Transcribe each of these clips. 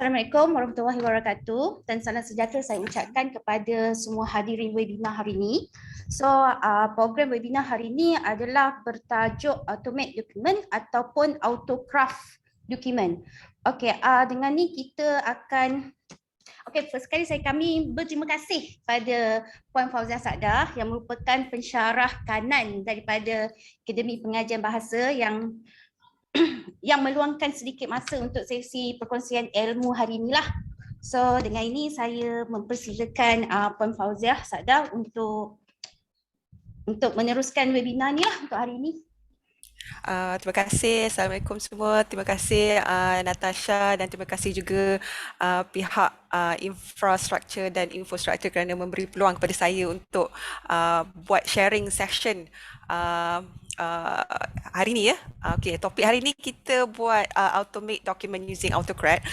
Assalamualaikum warahmatullahi wabarakatuh dan salam sejahtera saya ucapkan kepada semua hadirin webinar hari ini. So, program webinar hari ini adalah bertajuk Automate Document ataupun Autocraft Document. Okey, dengan ni kita akan first sekali kami berterima kasih pada Puan Fauziah Sa'dah yang merupakan pensyarah kanan daripada Akademi Pengajian Bahasa yang meluangkan sedikit masa untuk sesi perkongsian ilmu hari inilah. So dengan ini saya mempersilakan Puan Fauziah Sa'dah untuk meneruskan webinar ni lah untuk hari ini. Terima kasih. Assalamualaikum semua. Terima kasih Natasha dan terima kasih juga pihak infrastruktur dan infostruktur kerana memberi peluang kepada saya untuk buat sharing session hari ni ya. Okay, topik hari ni kita buat automate document using AutoCAD.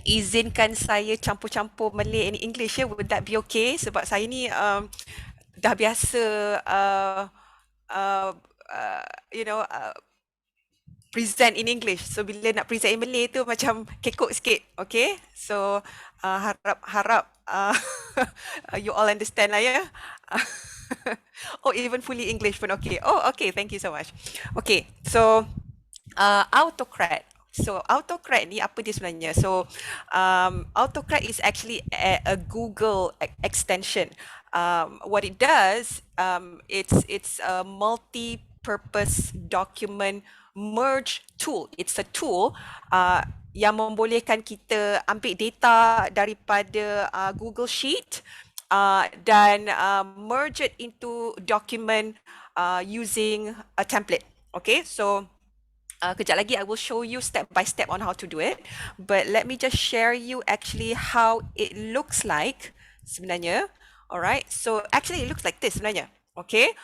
Izinkan saya campur-campur Malay and English ya. Would that be okay? Sebab saya ni dah biasa present in English. So bila nak present in Malay tu macam kekok sikit. Okay? So harap you all understand lah ya. Oh, even fully English pun okay. Oh, okay. Thank you so much. Okay. So AutoCAD. So AutoCAD ni apa dia sebenarnya? So AutoCAD is actually a Google extension. What it does, it's a multi-purpose document merge tool. It's a tool yang membolehkan kita ambil data daripada Google Sheet dan merge it into document using a template. Okay, so kejap lagi I will show you step by step on how to do it. But let me just share you actually how it looks like sebenarnya. Alright, so actually it looks like this sebenarnya. Okay,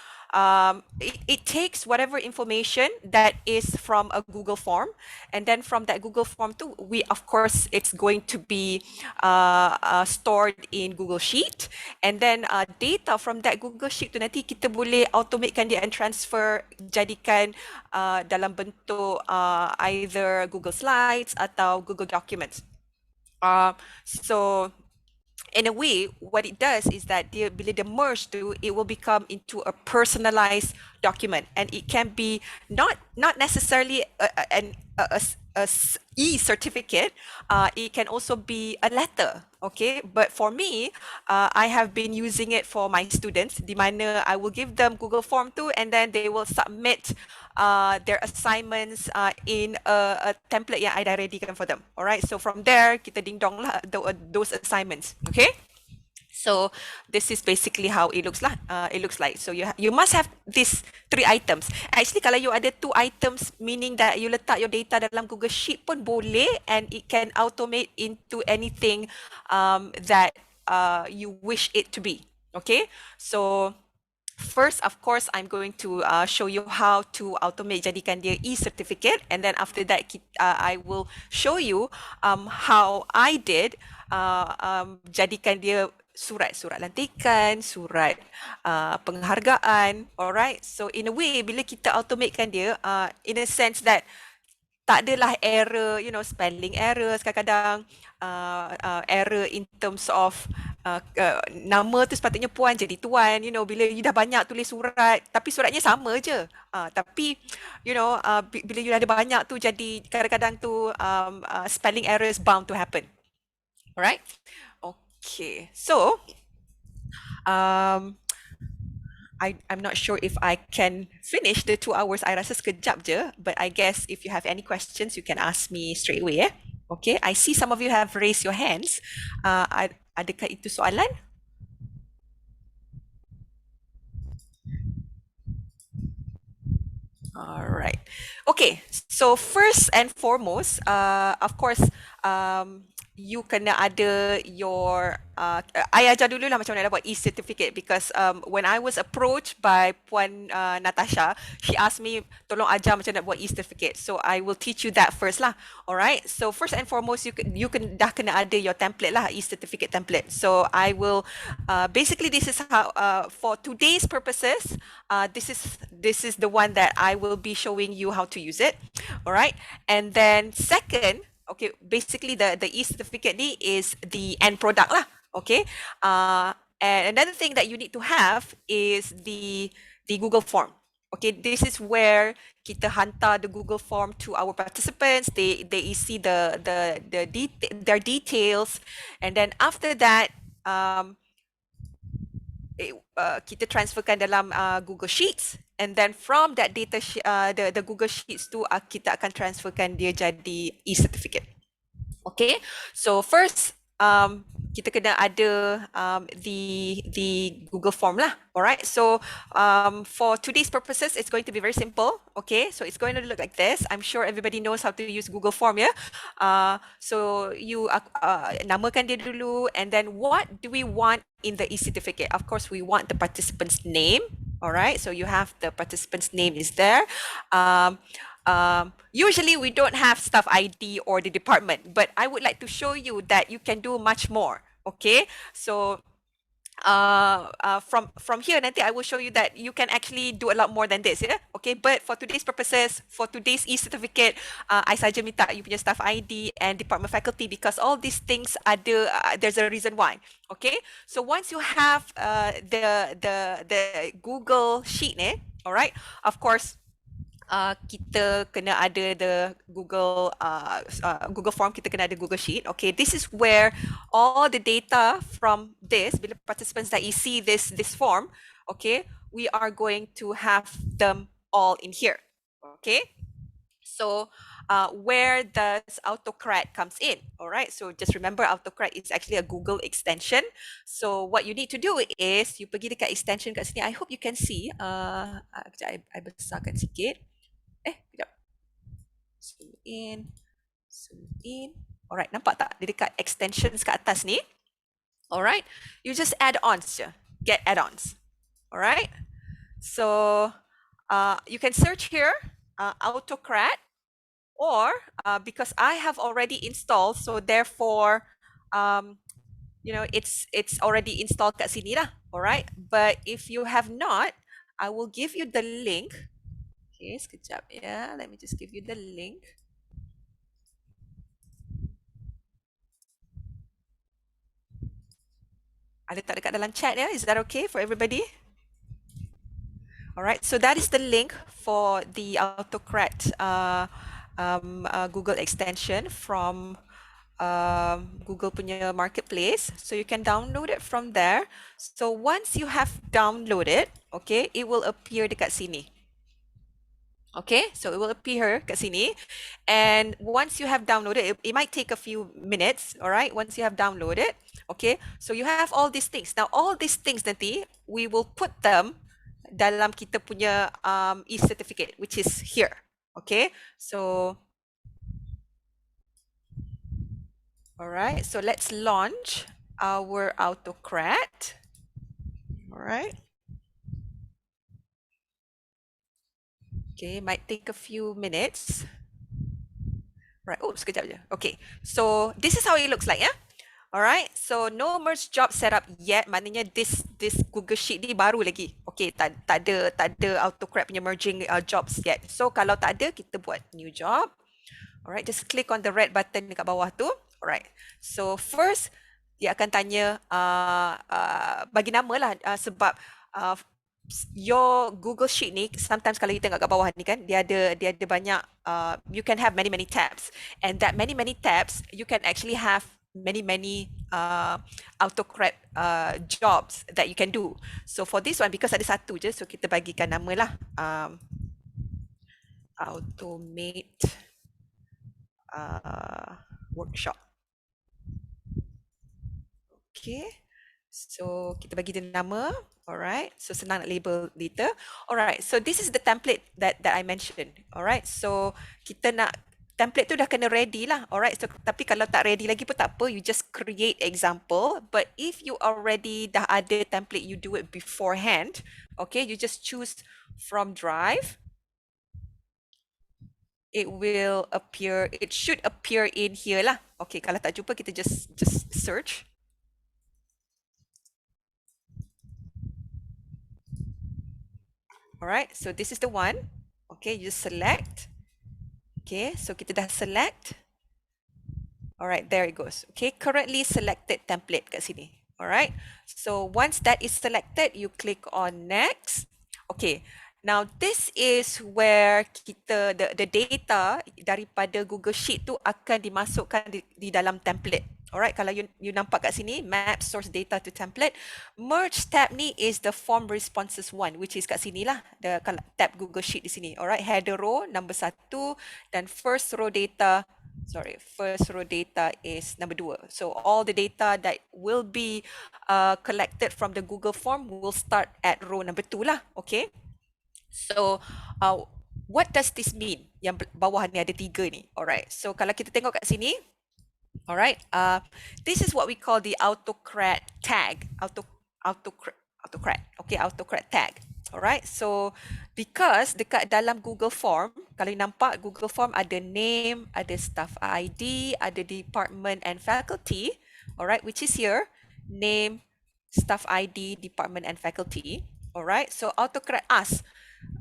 it takes whatever information that is from a Google form, and then from that Google form too, of course it's going to be stored in Google Sheet, and then data from that Google Sheet tu nanti kita boleh automatekan dia and transfer, jadikan dalam bentuk either Google Slides atau Google Documents. So in a way, what it does is that bila dia merge to, it will become into a personalized document, and it can be not necessarily an e-certificate. It can also be a letter. Okay, but for me, I have been using it for my students, di mana I will give them Google form too, and then they will submit their assignments in a template yang I dah readykan for them. Alright, so from there kita ding dong lah those assignments. Okay, so this is basically how it looks like. So you must have these 3 items. Actually, kalau you ada 2 items, meaning that you letak your data dalam Google Sheet pun boleh, and it can automate into anything that you wish it to be. Okay, so first, of course, I'm going to show you how to automate jadikan dia e-certificate, and then after that, I will show you how I did jadikan dia surat lantikan, surat penghargaan. Alright, so in a way, bila kita automatekan dia, in a sense that tak adalah error, spelling errors, kadang-kadang error in terms of nama tu sepatutnya puan jadi tuan, bila you dah banyak tulis surat tapi suratnya sama je, tapi bila you dah ada banyak tu, jadi kadang-kadang tu spelling errors bound to happen. Alright, okay, so I'm not sure if I can finish the 2 hours. I rasa sekejap je, but I guess if you have any questions, you can ask me straight away. Okay, I see some of you have raised your hands. Adakah itu soalan? Alright. Okay, so first and foremost, of course, you kena ada your I ajar dulu lah macam mana nak buat e-certificate, because when I was approached by Puan Natasha, she asked me tolong ajar macam nak buat e-certificate, so I will teach you that first lah. Alright, so first and foremost, you can dah kena ada your template lah, e-certificate template. So I will basically, this is how for today's purposes, this is the one that I will be showing you how to use it. Alright, and then second, Okay, basically the e-certificate ni is the end product lah. Okay, and another thing that you need to have is the Google form. Okay, this is where kita hantar the Google form to our participants. They isi their details, and then after that, kita transferkan dalam Google Sheets, and then from that the Google Sheets tu kita akan transferkan dia jadi e-certificate. Okay, so first kita kena ada the Google form lah. Alright, so for today's purposes, it's going to be very simple. Okay, so it's going to look like this. I'm sure everybody knows how to use Google form, yeah. So you namakan dia dulu, and then what do we want in the e-certificate? Of course, we want the participant's name. Alright, so you have the participant's name is there. Usually we don't have staff ID or the department, but I would like to show you that you can do much more. Okay, so from here nanti I will show you that you can actually do a lot more than this, yeah. Okay, but for today's purposes, for today's e-certificate, I saja minta you punya staff ID and department faculty, because all these things ada there's a reason why. Okay, so once you have the Google sheet ni, all right, of course kita kena ada the Google Google form, kita kena ada Google Sheet. Okay, this is where all the data from this, bila participants that you see this form, okay, we are going to have them all in here. Okay, so where does AutoCred comes in? All right, so just remember AutoCred is actually a Google extension. So what you need to do is you pergi dekat extension kat sini. I hope you can see. I besarkan sikit. Sekejap. Zoom in. Zoom in. Alright, nampak tak? Dia dekat extensions kat atas ni. Alright, you just add-ons je. Get add-ons. Alright. So, you can search here, AutoCred, or because I have already installed, so therefore, you know, it's already installed kat sini lah. Alright, but if you have not, I will give you the link. Okay, sekejap ya. Let me just give you the link. Ada tak dekat dalam chat ya? Is that okay for everybody? Alright, so that is the link for the AutoCred Google extension from Google punya marketplace. So you can download it from there. So once you have downloaded, okay, it will appear dekat sini. Okay, so it will appear kat sini, and once you have downloaded, it might take a few minutes. All right, once you have downloaded, okay, so you have all these things. Now all these things nanti we will put them dalam kita punya e-certificate, which is here. Okay, so all right, so let's launch our AutoCred. All right. Okay, might take a few minutes. Right, oh, sekejap je. Okay, so this is how it looks like, yeah? Alright, so no merge job setup yet. Maknanya this Google Sheet ni baru lagi. Okay, tak ada AutoCred punya merging jobs yet. So kalau tak ada, kita buat new job. Alright, just click on the red button dekat bawah tu. Alright, so first dia akan tanya bagi nama lah, sebab your Google Sheet ni sometimes kalau you tengok kat bawah ni kan, dia ada banyak you can have many tabs, and that many tabs you can actually have many AutoCred jobs that you can do. So for this one, because ada satu je, so kita bagikan nama lah automate workshop. Okay, so kita bagi dia nama. Alright, so senang nak label later. Alright, so this is the template that I mentioned. Alright, so kita nak template tu dah kena ready lah. Alright, so tapi kalau tak ready lagi pun tak apa, you just create example. But if you already dah ada template, you do it beforehand. Okay, you just choose from Drive. It will appear, it should appear in here lah. Okay, kalau tak jumpa kita just search. Alright, so this is the one. Okay, you just select. Okay, so kita dah select. Alright, there it goes. Okay, currently selected template kat sini. Alright, so once that is selected, you click on next. Okay, now this is where kita the data daripada Google Sheet tu akan dimasukkan di dalam template. Alright, kalau you nampak kat sini, map source data to template. Merge tab ni is the form responses one, which is kat sini lah, the tab Google Sheet di sini. Alright, header row number 1 dan first row data first row data is number 2. So all the data that will be collected from the Google form will start at row number 2 lah. Okay. So what does this mean? Yang bawah ni ada 3 ni. Alright. So kalau kita tengok kat sini, alright, this is what we call the autocrat tag. Autocrat. Okay, autocrat tag. Alright, so because dekat dalam Google Form, kalau you nampak Google Form ada name, ada staff ID, ada department and faculty, alright, which is here, name, staff ID, department and faculty. Alright, so autocrat asks,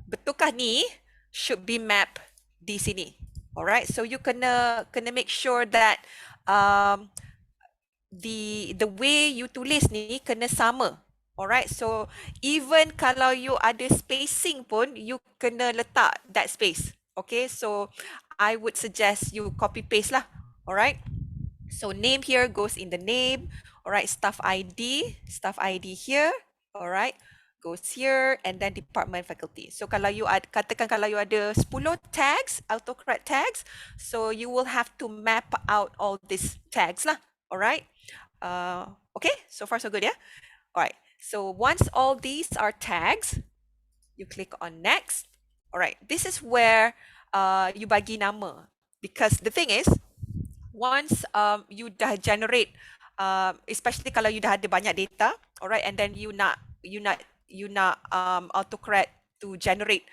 betulkah ni should be map di sini? Alright, so you kena make sure that the way you tulis ni kena sama. Alright, so even kalau you ada spacing pun, you kena letak that space. Okay, so I would suggest you copy paste lah. Alright, so name here goes in the name. Alright, staff ID here. Alright, goes here, and then department faculty. So kalau you katakan kalau you ada 10 tags, autocrat tags, so you will have to map out all these tags lah. Alright, okay, so far so good, yeah. Alright, so once all these are tags, you click on next. Alright, this is where you bagi nama, because the thing is, once you dah generate, especially kalau you dah ada banyak data, alright, and then you nak autocrat to generate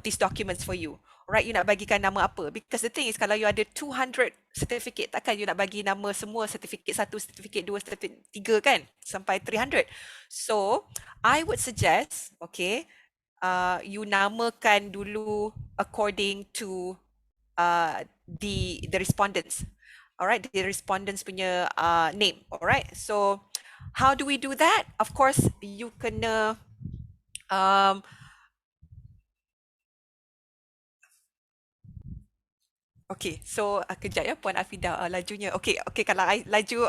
these documents for you. Right, you nak bagikan nama apa? Because the thing is, kalau you ada 200 certificate, takkan you nak bagi nama semua certificate 1, certificate 2, certificate 3 kan? Sampai 300. So, I would suggest, okay, you namakan dulu according to the respondents. Alright, the respondents punya name. Alright, so how do we do that? Of course, you kena okay, so kejap ya Puan Afidah lajunya. Okay, kalau I laju,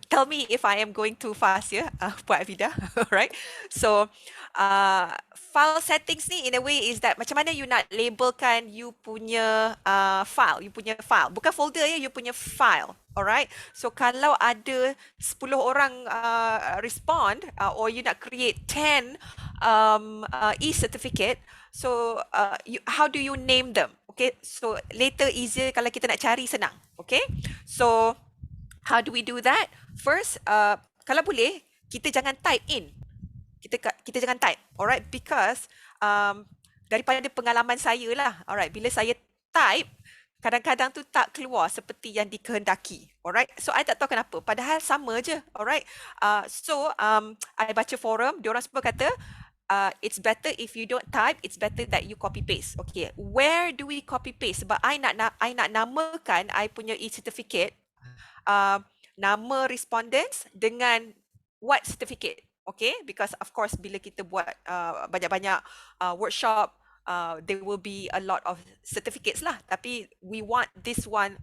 tell me if I am going too fast ya, Puan Afidah. Alright, so file settings ni in a way is that macam mana you nak labelkan you punya file, bukan folder ya, you punya file. Alright, so kalau ada 10 orang respond, or you nak create 10 e-certificate, so how do you name them? Okay, so later easier kalau kita nak cari senang. Okay, so how do we do that? First, kalau boleh, kita jangan type in. Kita jangan type, alright? Because daripada pengalaman saya lah, alright, bila saya type, kadang-kadang tu tak keluar seperti yang dikehendaki, alright? So I tak tahu kenapa, padahal sama je, alright? So I baca forum, diorang semua kata, it's better if you don't type, it's better that you copy paste. Okay, where do we copy paste? Sebab I nak namakan I punya e-certificate, nama respondents dengan what certificate. Okay, because of course bila kita buat banyak-banyak workshop, there will be a lot of certificates lah. Tapi we want this one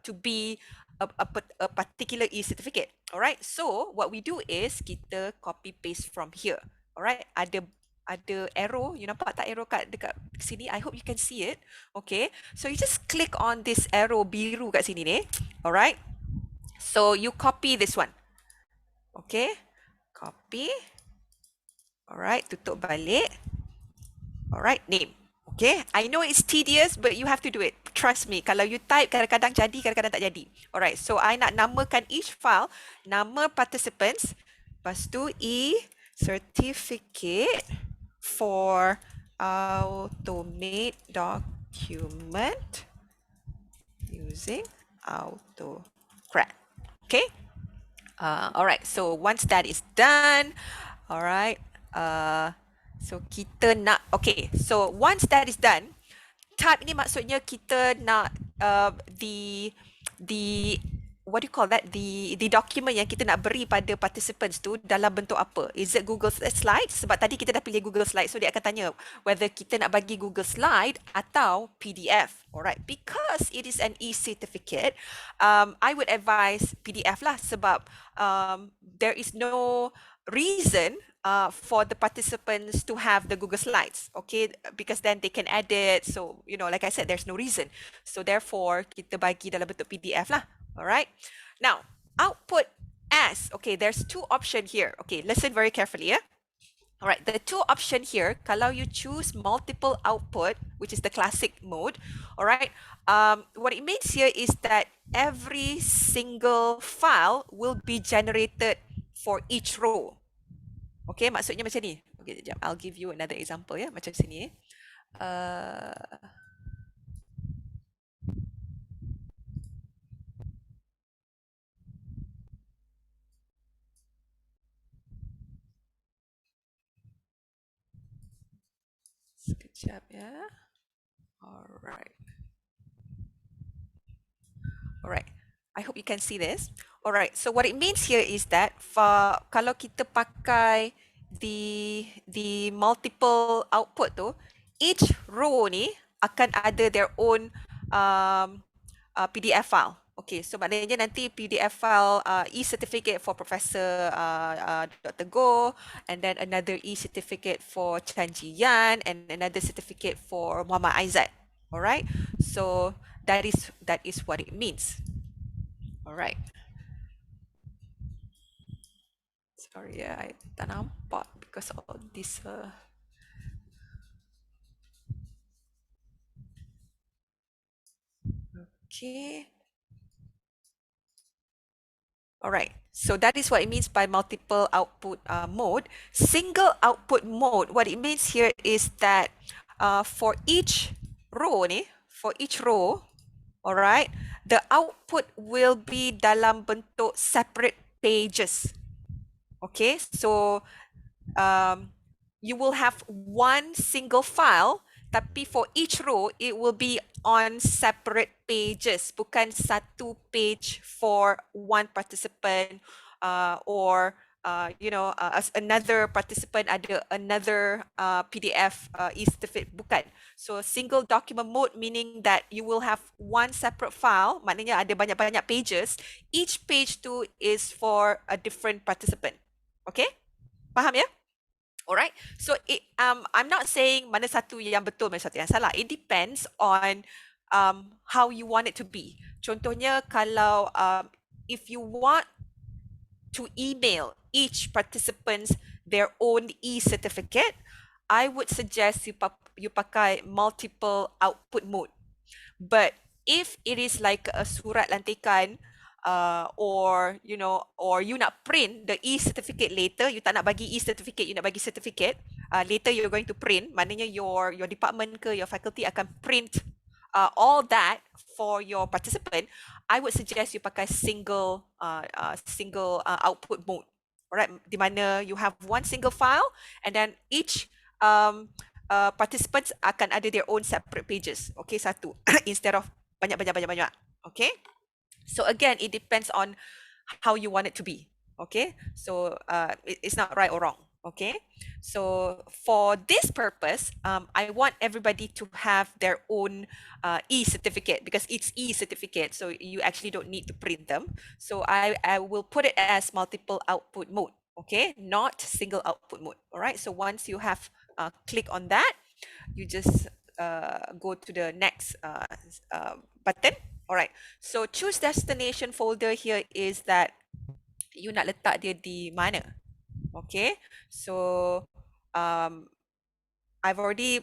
to be a particular e-certificate. Alright, so what we do is kita copy paste from here. Alright, ada arrow, you nampak tak arrow dekat sini? I hope you can see it. Okay, so you just click on this arrow biru kat sini ni. Alright, so you copy this one. Okay, copy. Alright, tutup balik. Alright, name. Okay, I know it's tedious, but you have to do it. Trust me, kalau you type kadang-kadang jadi, kadang-kadang tak jadi. Alright, so I nak namakan each file, nama participants, lepas tu certificate for automate document using autocrat. Okay, alright, so once that is done, alright, so kita nak, okay, so once that is done, type ni maksudnya kita nak the what do you call that, the document yang kita nak beri pada participants tu dalam bentuk apa? Is it Google Slides? Sebab tadi kita dah pilih Google Slides, so dia akan tanya whether kita nak bagi Google Slide atau PDF. Alright, because it is an e-certificate, I would advise PDF lah, sebab there is no reason for the participants to have the Google Slides, okay? Because then they can edit. So, you know, like I said, there's no reason. So therefore, kita bagi dalam bentuk PDF lah. All right. Now, output as, okay, there's two options here. Okay, listen very carefully, yeah? All right, the two option here, kalau you choose multiple output, which is the classic mode, all right, what it means here is that every single file will be generated for each row. Okay, maksudnya macam ni. Okay, sekejap. I'll give you another example ya, macam sini. Sekejap ya. Alright. Alright. I hope you can see this. Alright. So what it means here is that kalau kita pakai the multiple output tu, each row ni akan ada their own PDF file. Okay, so maknanya nanti PDF file e-certificate for Professor Dr. Goh, and then another e-certificate for Chan Ji Yan, and another certificate for Muhammad Aizat. Alright, so that is what it means. Alright. Sorry, I tak nampak because of this. Okay. All right, so that is what it means by multiple output mode. Single output mode, what it means here is that for each row, all right, the output will be dalam bentuk separate pages. Okay, so you will have one single file, tapi for each row, it will be on separate pages, bukan satu page for one participant or as another participant ada another PDF e-certificate, bukan. So single document mode meaning that you will have one separate file, maknanya ada banyak-banyak pages. Each page tu is for a different participant. Okay? Faham ya? Alright, so I'm not saying mana satu yang betul, mana satu yang salah. It depends on how you want it to be. Contohnya kalau if you want to email each participant their own e-certificate, I would suggest you pakai multiple output mode. But if it is like a surat lantikan, or you nak print the e-certificate later, you tak nak bagi e-certificate, you nak bagi certificate, later you're going to print, maknanya your department ke your faculty akan print all that for your participant, I would suggest you pakai single output mode. Alright, di mana you have one single file and then each participants akan ada their own separate pages. Okay, satu instead of banyak. Okay. So again, it depends on how you want it to be. Okay, so it's not right or wrong. Okay, so for this purpose, I want everybody to have their own e-certificate because it's e-certificate, so you actually don't need to print them. So I will put it as multiple output mode. Okay, not single output mode. All right, so once you have click on that, you just go to the next button. Alright, so choose destination folder here is that you nak letak dia di mana. Okay, so I've already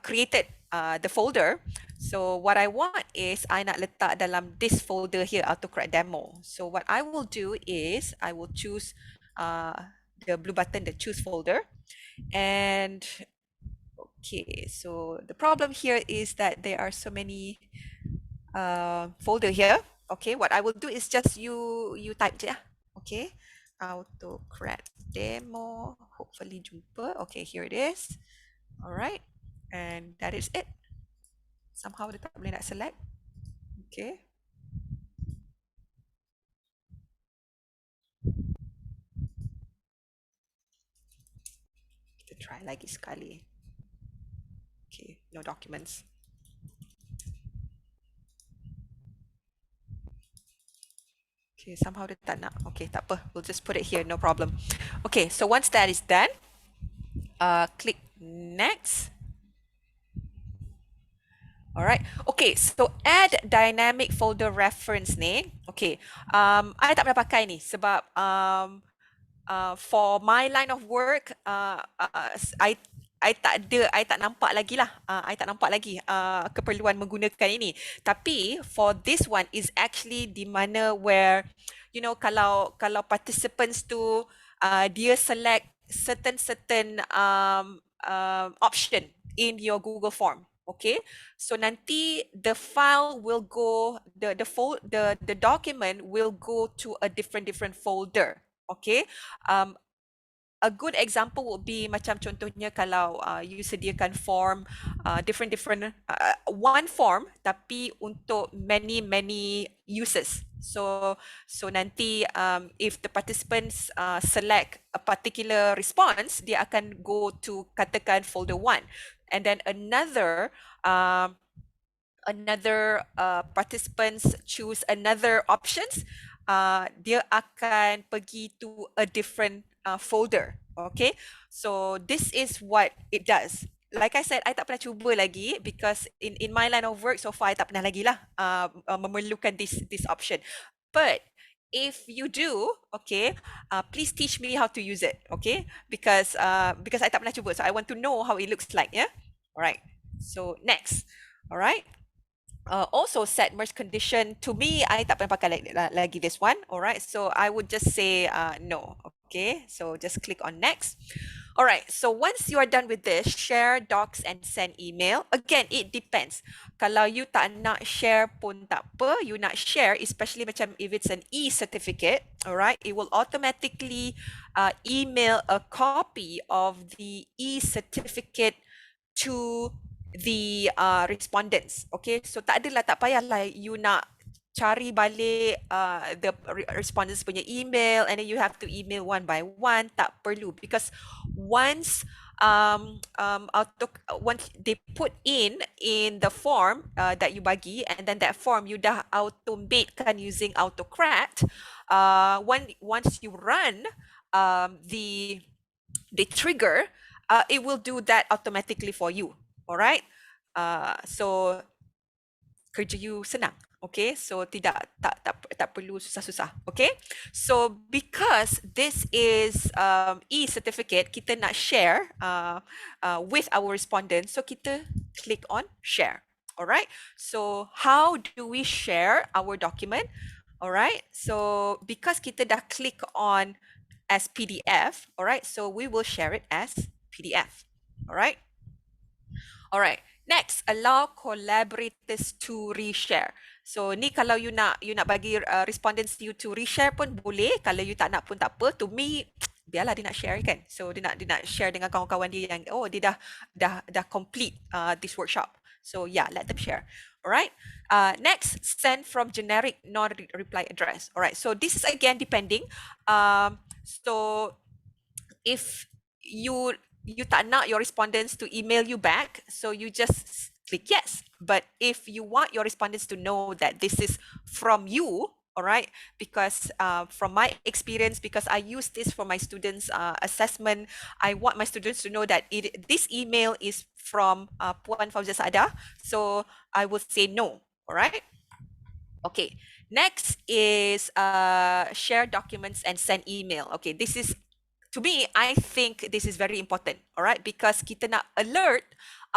created the folder. So what I want is I nak letak dalam this folder here, AutoCAD demo. So what I will do is I will choose the blue button, the choose folder, and okay, so the problem here is that there are so many folder here. Okay, what I will do is just you type je. Okay, AutoCAD demo, hopefully jumpa. Okay, here it is. All right, and that is it. Somehow dia tak boleh nak select. Okay. Kita try lagi sekali. Okay, no documents. Okay, somehow dia tak nak. Okay, tak apa. We'll just put it here, no problem. Okay, so once that is done, click next. Alright. Okay, so add dynamic folder reference ni. Okay, I tak pernah pakai ni sebab for my line of work, I tak nampak lagi lah. I tak nampak lagi keperluan menggunakan ini. Tapi for this one is actually di mana where, you know, kalau participants tu dia select certain option in your Google form. Okay, so nanti the file will go, the document will go to a different folder. Okay, a good example would be macam contohnya kalau you sediakan form different one form tapi untuk many uses. So nanti if the participants select a particular response, dia akan go to katakan folder 1, and then another participants choose another options, dia akan pergi to a different folder. Okay, so this is what it does. Like I said, I tak pernah cuba lagi because in my line of work so far I tak pernah lagi lah memerlukan this option. But if you do, okay, please teach me how to use it, okay? Because I tak pernah cuba, so I want to know how it looks like. Yeah, all right. So next, all right. Also set merge condition. To me, I tak pernah pakai lagi this one. All right, so I would just say no. Okay, so just click on next. All right, so once you are done with this, share docs and send email. Again, it depends. Kalau you tak nak share pun tak apa, you nak share, especially macam if it's an e-certificate, all right, it will automatically email a copy of the e-certificate to the respondents. Okay, so tak adalah, tak payahlah you nak cari balik the respondents punya email and then you have to email one by one. Tak perlu, because once once they put in the form that you bagi, and then that form you dah automate kan using AutoCrat, once you run the trigger, it will do that automatically for you. All right, so kerja you senang. Okay, so tak perlu susah-susah. Okay, so because this is e-certificate, kita nak share with our respondents, so kita click on share. All right, so how do we share our document? All right, so because kita dah click on as PDF, all right, so we will share it as PDF. All right. All right. Next, allow collaborators to reshare. So ni kalau you nak bagi respondents you to reshare pun boleh. Kalau you tak nak pun tak apa. To me, biarlah dia nak share kan. So dia nak share dengan kawan-kawan dia yang dia dah complete this workshop. So yeah, let them share. All right. Next, send from generic non-reply address. All right. So this is again depending. So if you tak nak your respondents to email you back, so you just click yes. But if you want your respondents to know that this is from you, all right, because from my experience, because I use this for my students' assessment, I want my students to know that this email is from Puan Fauzia Saada, so I will say no. All right. Okay. Next is share documents and send email. Okay, this is, to me, I think this is very important, all right, because kita nak alert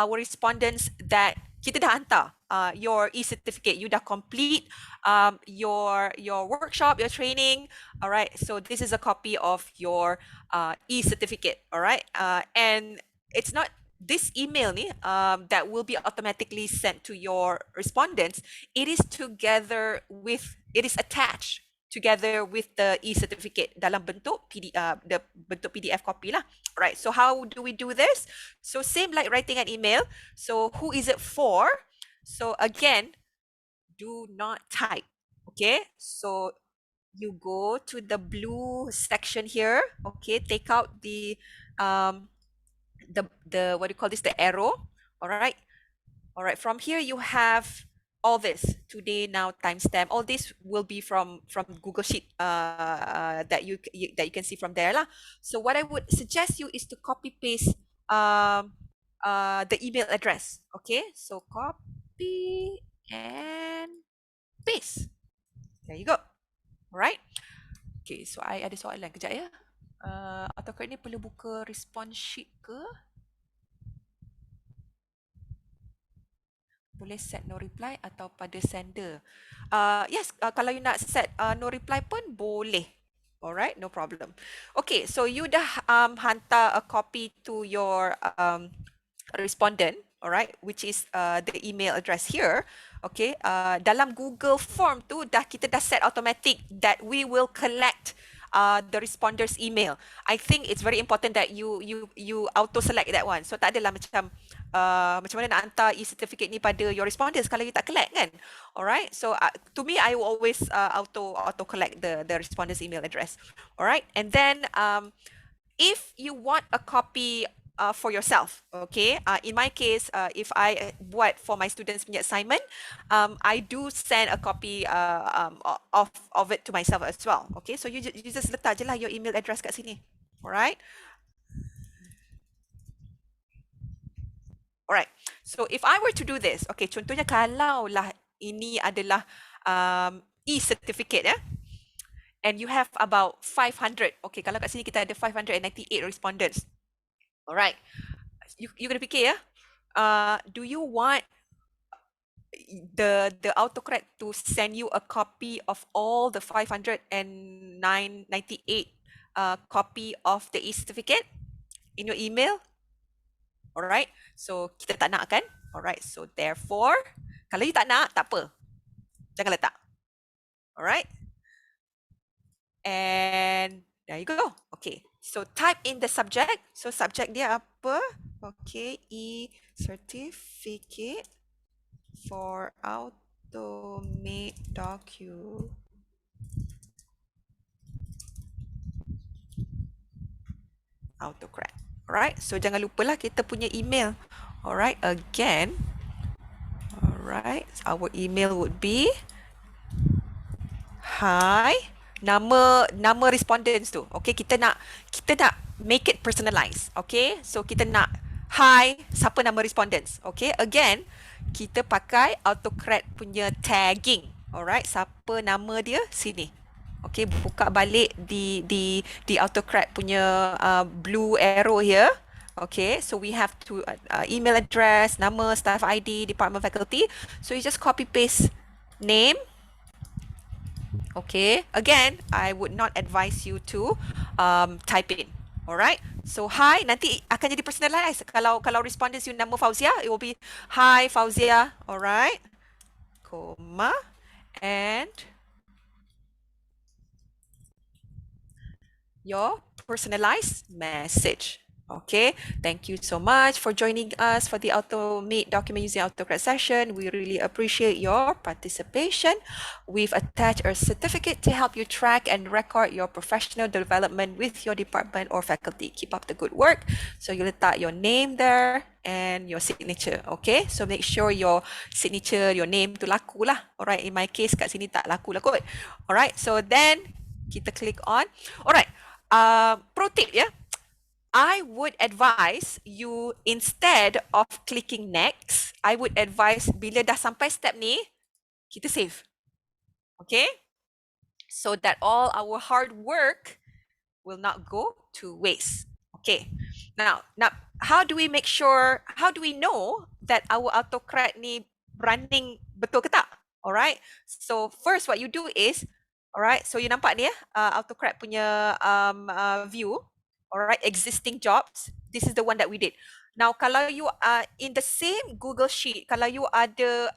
our respondents that kita dah hantar your e-certificate, you dah complete your workshop, your training, all right, so this is a copy of your e-certificate, all right, and it's not this email ni that will be automatically sent to your respondents, it is attached together with the e-certificate dalam bentuk bentuk PDF copy lah. Right. So how do we do this? So same like writing an email. So who is it for? So again, do not type. Okay, so you go to the blue section here. Okay, take out the what do you call this, the arrow. All right, from here you have all this today, now, timestamp. All this will be from Google Sheet that that you can see from there lah. So what I would suggest you is to copy paste um the email address. Okay, so copy and paste. There you go. Alright. Okay, so I ada soalan kejap ya. Ataukah ni perlu buka response sheet ke? Boleh set no reply atau pada sender. Yes, kalau you nak set no reply pun boleh. Alright, no problem. Okay, so you dah hantar a copy to your respondent, alright, which is the email address here. Okay, dalam Google Form tu kita dah set automatic that we will collect the responder's email. I think it's very important that you auto select that one. So tak adalah macam mana nak hantar e-certificate ni pada your responders kalau you tak collect kan. Alright, so to me I will always auto collect the responder's email address. Alright, and then if you want a copy for yourself, okay, in my case, if I buat for my students punya assignment, I do send a copy of it to myself as well. Okay, so you just letak je lah your email address kat sini. Alright. Alright, so if I were to do this, okay, contohnya kalau lah ini adalah e-certificate ya, and you have about 500, okay, kalau kat sini kita ada 598 respondents. Alright, you kena fikir ya, do you want the autocrat to send you a copy of all the 598 copy of the e-certificate in your email? Alright, so kita tak nak kan? Alright, so therefore, kalau you tak nak, tak apa. Jangan letak. Alright. And there you go. Okay, so type in the subject. So subject dia apa? Okay, e-certificate for automate autocrat. Alright, so jangan lupalah kita punya email. Alright, again. Alright, our email would be hi, nama respondents tu. Okay, kita nak make it personalized. Okay, so kita nak hi, siapa nama respondents. Okay, again, kita pakai autocrat punya tagging. Alright, siapa nama dia sini. Okay, buka balik di autocrat punya blue arrow here. Okay, so we have to email address, nama, staff ID, department, faculty. So you just copy paste name. Okay, again, I would not advise you to type in. Alright, so hi, nanti akan jadi personalized. Kalau respondents you nama Fauzia, it will be hi Fauzia. Alright, comma, and your personalized message. Okay, thank you so much for joining us for the Automate document using AutoCAD session. We really appreciate your participation. We've attached a certificate to help you track and record your professional development with your department or faculty. Keep up the good work. So you letak your name there and your signature. Okay, so make sure your signature, your name tu laku lah. Alright, in my case kat sini tak laku lah kot. Alright, so then kita click on. Alright, pro tip ya. I would advise you, instead of clicking next, I would advise bila dah sampai step ni, kita save. Okay? So that all our hard work will not go to waste. Okay. Now, how do we make sure, how do we know that our autocrat ni running betul ke tak? Alright. So first what you do is, alright, so you nampak ni ya, autocrat punya view. Alright, existing jobs. This is the one that we did. Now, kalau you are in the same Google Sheet, kalau you ada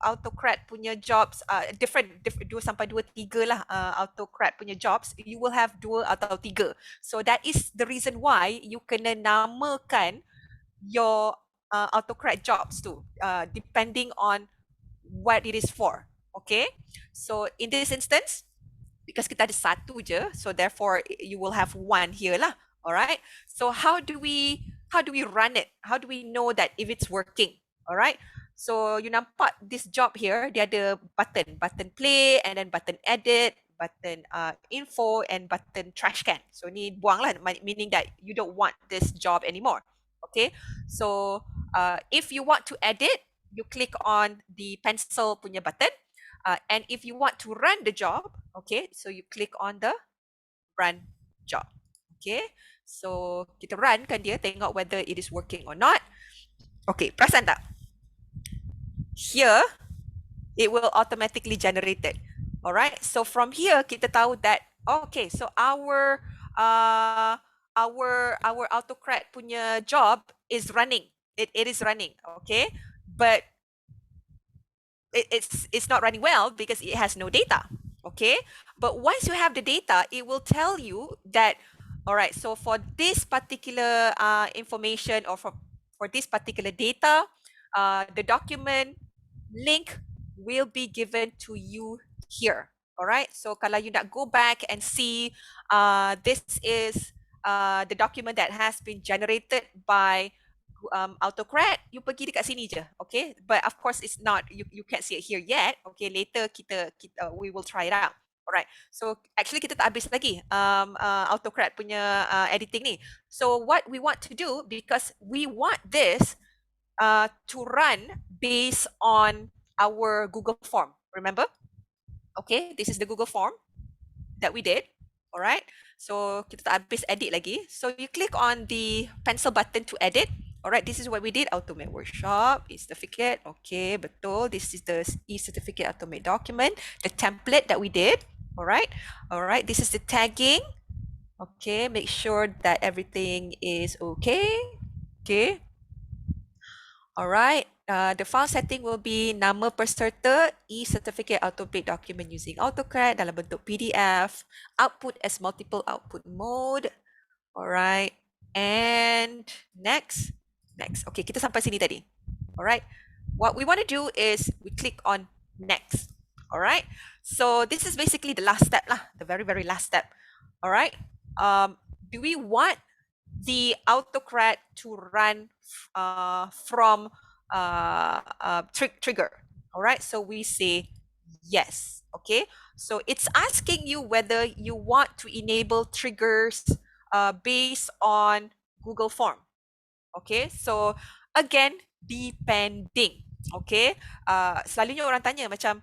autocrat punya jobs, different 2 sampai 2, 3 lah autocrat punya jobs, you will have 2 atau 3. So that is the reason why you kena namakan your AutoCAD jobs too, depending on what it is for. Okay, so in this instance, because kita ada satu je, so therefore you will have one here lah. Alright, so how do we run it? How do we know that if it's working? Alright, so you nampak this job here, dia ada button play, and then button edit, button info, and button trash can. So ni buang lah, meaning that you don't want this job anymore. Okay, so if you want to edit, you click on the pencil punya button. And if you want to run the job, okay, so you click on the run job. Okay, so kita run kan dia, tengok whether it is working or not. Okay, perasan tak? Here, it will automatically generate it. Alright, so from here kita tahu that, okay, so our AutoCAD punya job is running. It is running, okay, but it's not running well because it has no data. Okay, but once you have the data, it will tell you that, all right, so for this particular information, or for this particular data, the document link will be given to you here. All right, so kalau you nak go back and see, this is the document that has been generated by AutoCAD, you pergi dekat sini je, okay? But of course it's not, you can't see it here yet. Okay, later we will try it out. Alright, so actually kita tak habis lagi AutoCAD punya editing ni. So what we want to do, because we want this to run based on our Google form, remember? Okay, this is the Google form that we did. Alright, so kita tak habis edit lagi. So you click on the pencil button to edit. Alright, this is what we did, Automate Workshop, e-certificate, okay, betul. This is the e-certificate Automate document, the template that we did, alright. Alright, this is the tagging, okay, make sure that everything is okay, okay. Alright, the file setting will be nama peserta, e-certificate Automate document using AutoCAD dalam bentuk PDF, output as multiple output mode, alright, and next. Okay, kita sampai sini tadi. Alright, what we want to do is we click on next. Alright, so this is basically the last step lah, the very last step. Alright, do we want the AutoCAD to run from trigger? Alright, so we say yes. Okay, so it's asking you whether you want to enable triggers based on Google form. Okay, so again, depending. Okay, selalunya orang tanya macam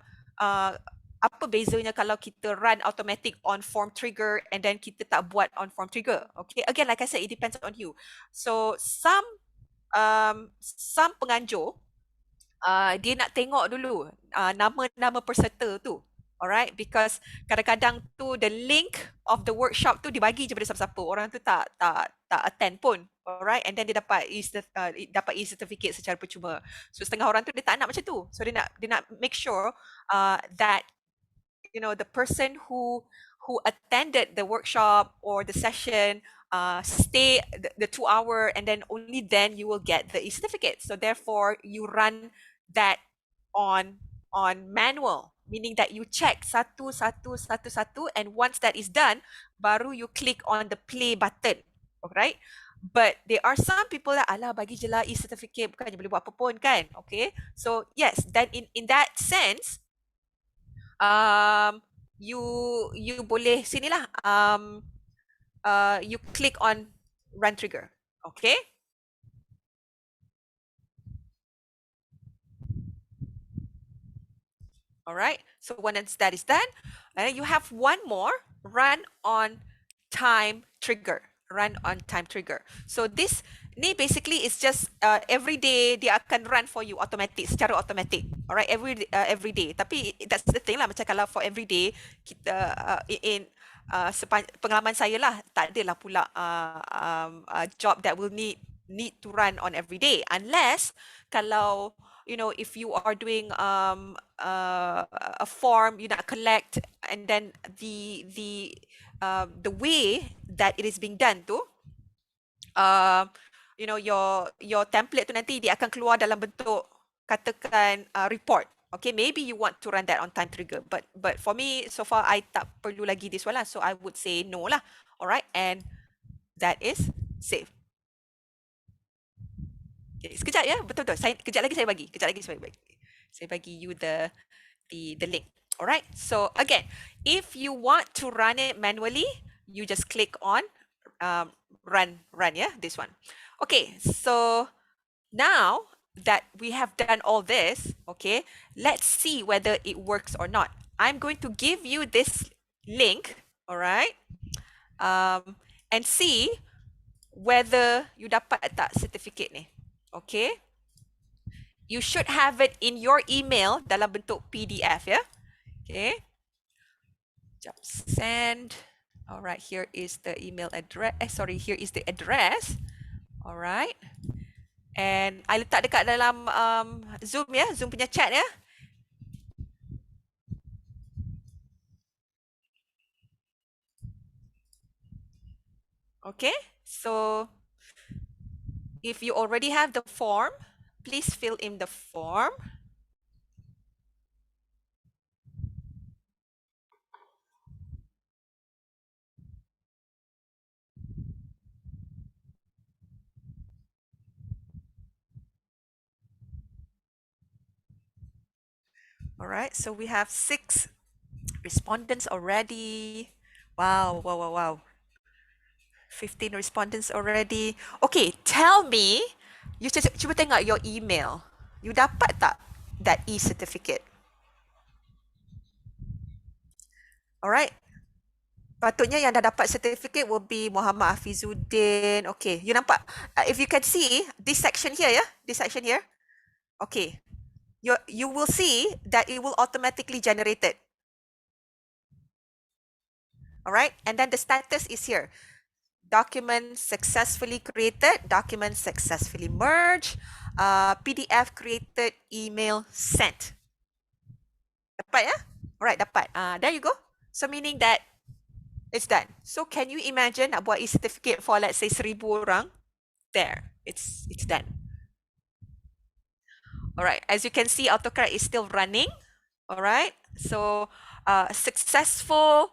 apa bezanya kalau kita run automatic on form trigger and then kita tak buat on form trigger. Okay, again, like I said, it depends on you. So some penganjur dia nak tengok dulu nama-nama peserta tu. Alright, because kadang-kadang tu the link of the workshop tu dibagi je pada siapa-siapa. Orang tu tak attend pun. Alright, and then dia dapat e-certificate secara percuma. So setengah orang tu dia tak nak macam tu. So dia nak make sure that you know the person who attended the workshop or the session stay the 2 hour, and then only then you will get the e-certificate. So therefore you run that on manual, meaning that you check satu, and once that is done, baru you click on the play button. Alright, but there are some people that alah bagi je lah e-certificate, bukannya boleh buat apa pun kan. Okay, so yes, then in that sense you boleh sinilah you click on run trigger. Okay, alright, so once that is done, you have one more, run on time trigger. So this ni basically is just every day dia akan run for you secara automatic. Alright, every day. Tapi that's the thing lah, macam kalau for every day kita pengalaman saya lah, tak adalah pula job that will need to run on every day, unless kalau you know, if you are doing a form, you nak collect, and then the way that it is being done tu, your template tu nanti dia akan keluar dalam bentuk katakan report. Okay, maybe you want to run that on time trigger, but for me so far I tak perlu lagi this one lah, so I would say no lah. Alright, and that is save. Okay, sekejap ya, betul-betul. Kejap lagi saya bagi. Saya bagi you the link. Alright, so again, if you want to run it manually, you just click on run, yeah, this one. Okay, so now that we have done all this, okay, let's see whether it works or not. I'm going to give you this link, all right, and see whether you dapat tak certificate ni, okay. You should have it in your email dalam bentuk PDF, ya, okay. Just send. All right, here is the email address. Here is the address. All right. And I letak dekat dalam Zoom ya, Zoom punya chat ya. Okay, so if you already have the form, please fill in the form. All right, so we have 6 respondents already. Wow. 15 respondents already. Okay, tell me, you cuba tengok your email. You dapat tak that e-certificate? Alright. Patutnya yang dah dapat certificate will be Muhammad Hafizuddin. Okay, you nampak? If you can see this section here, yeah, this section here. Okay, you will see that it will automatically generate it. Alright, and then the status is here. Document successfully created, document successfully merged, PDF created, email sent. Dapat ya? Alright, dapat. There you go. So meaning that it's done. So can you imagine nak buat e-certificate for let's say 1,000 orang? There, it's done. Alright, as you can see, AutoCAD is still running. Alright, so successful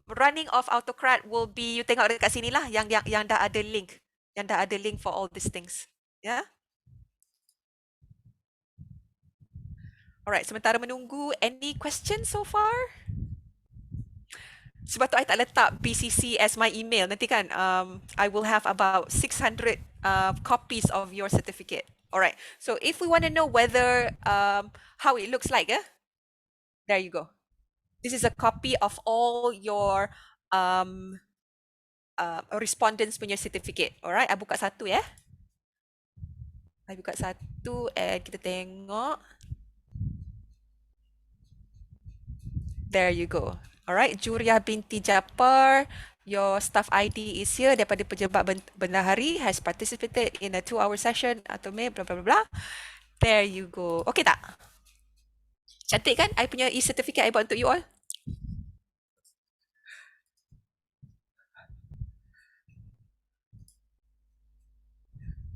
running of AutoCAD will be, you tengok dekat sini lah yang dah ada link, for all these things. Yeah. Alright, sementara menunggu, any questions so far? Sebab tu I tak letak BCC as my email. Nanti kan I will have about 600 copies of your certificate. Alright, so if we want to know whether how it looks like, there you go. This is a copy of all your respondents punya certificate. Alright, I buka satu ya. I buka satu and kita tengok. There you go. Alright, Juria binti Japar, your staff ID is here daripada Pejabat Bendahari, has participated in a 2-hour session atau blah blah blah blah. There you go. Okay tak? Cantik kan? I punya e-certificate I buat untuk you all.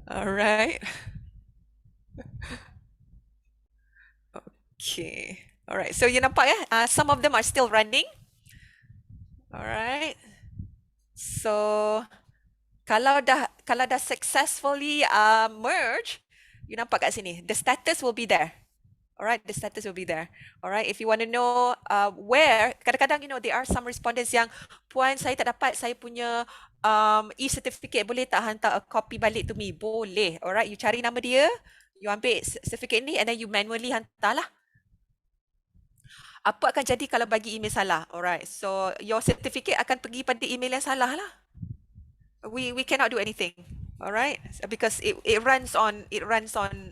Alright. Okay. Alright, so you nampak ya, some of them are still running. Alright. So kalau dah successfully merge, you nampak kat sini, the status will be there. Alright, the status will be there. Alright, if you want to know where, kadang-kadang there are some respondents yang, Puan, saya tak dapat saya punya e-certificate, boleh tak hantar a copy balik to me? Boleh. Alright, you cari nama dia, you ambil certificate ni and then you manually hantar lah. Apa akan jadi kalau bagi email salah? Alright, so your certificate akan pergi pada email yang salah lah. We cannot do anything. Alright, because it runs on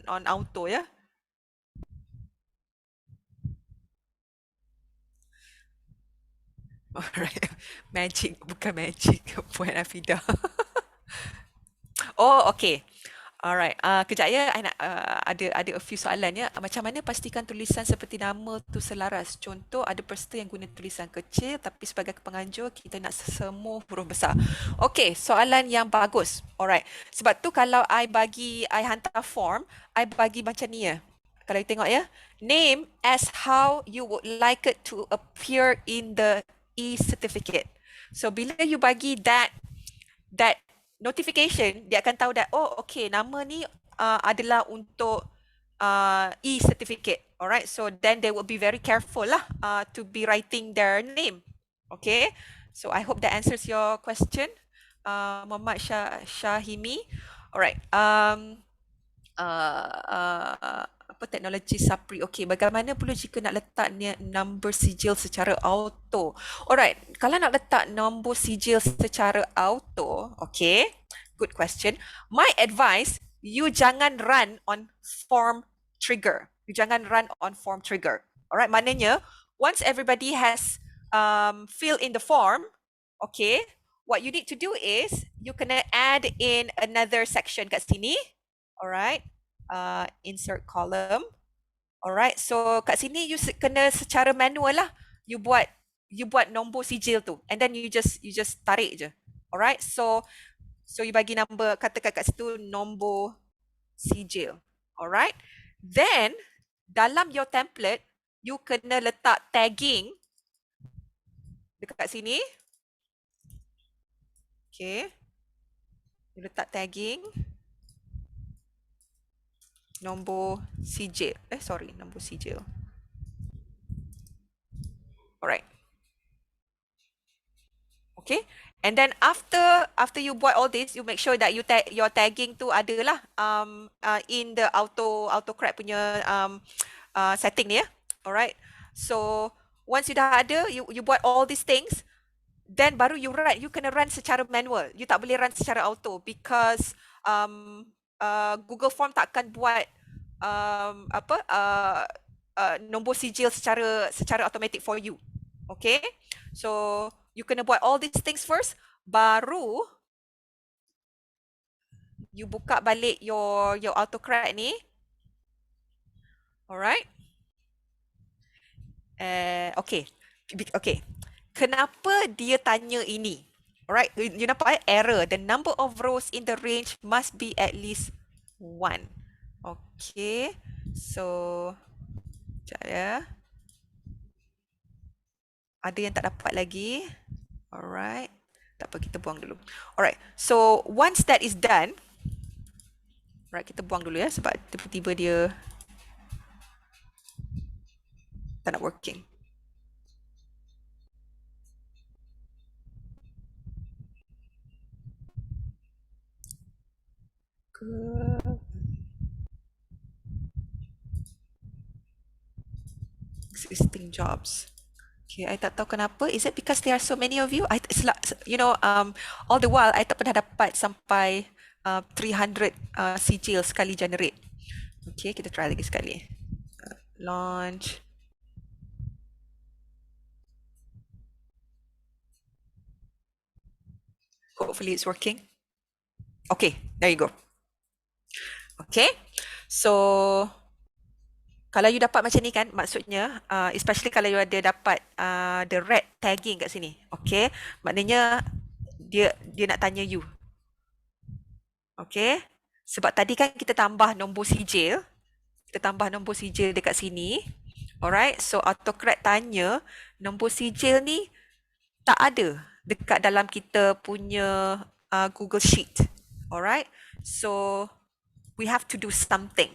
auto ya. Alright, magic bukan magic, Puan Afidah. Oh, okay. Alright, kejap ya, I nak ada a few soalan ya. Macam mana pastikan tulisan seperti nama tu selaras? Contoh ada peserta yang guna tulisan kecil tapi sebagai penganjur kita nak semua huruf besar. Okey, soalan yang bagus. Alright. Sebab tu kalau I hantar form, I bagi macam ni ya. Kalau you tengok ya, name as how you would like it to appear in the e-certificate. So bila you bagi that notification, dia akan tahu that, oh okay, nama ni adalah untuk e-certificate. Alright, so then they will be very careful lah to be writing their name. Okay, so I hope that answers your question, Muhammad Syahimi. Alright, apa teknologi Sapri. Okey, bagaimana pula jika nak letak nombor sijil secara auto? Alright, kalau nak letak nombor sijil secara auto, okay, good question. My advice, you jangan run on form trigger. You jangan run on form trigger. Alright, maknanya once everybody has fill in the form, okay, what you need to do is you kena add in another section kat sini. Alright, insert column. Alright, so kat sini you kena secara manual lah. You buat nombor sijil tu, and then you just tarik je. Alright, so you bagi number, katakan kat situ nombor sijil. Alright, then dalam your template you kena letak tagging dekat sini. Okay, you letak tagging nombor sijil. Nombor sijil. Alright. Okay. And then after you buat all this, you make sure that your tagging tu adalah in the AutoCAD punya setting ni ya. Alright. So once you dah ada, you buat all these things, then baru you kena run secara manual. You tak boleh run secara auto because Google Form takkan buat nombor sijil secara automatic for you. Okay, so you kena buat all these things first, baru you buka balik your AutoCAD ni. Alright. Okay. Kenapa dia tanya ini? Alright, you nampak error. The number of rows in the range must be at least 1. Okay, so sekejap ya. Ada yang tak dapat lagi. Alright, tak apa, kita buang dulu. Alright, so once that is done, alright, kita buang dulu ya sebab tiba-tiba dia tak nak working. Existing jobs. Okay, I tak tahu kenapa. Is it because there are so many of you? All the while I tak pernah dapat sampai 300 sijil sekali generate. Okay, kita try lagi sekali. Launch. Hopefully it's working. Okay, there you go. Okay, so kalau you dapat macam ni kan, maksudnya especially kalau you ada dapat the red tagging kat sini, okay, maknanya dia nak tanya you. Okay, sebab tadi kan kita tambah nombor sijil, dekat sini. Alright, so AutoCAD tanya nombor sijil ni tak ada dekat dalam kita punya Google Sheet. Alright, so we have to do something.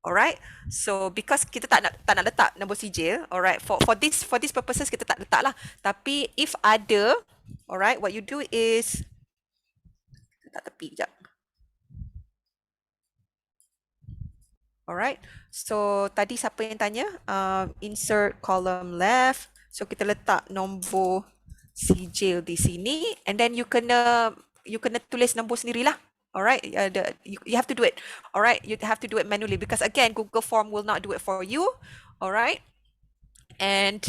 Alright, so because kita tak nak letak nombor sijil, alright, for this purposes kita tak letak lah. Tapi if ada, alright, what you do is letak tepi sekejap. Alright, so tadi siapa yang tanya? Insert column left. So kita letak nombor sijil di sini, and then you kena tulis nombor sendirilah. Alright, you have to do it. Alright, you have to do it manually because again, Google Form will not do it for you. Alright, and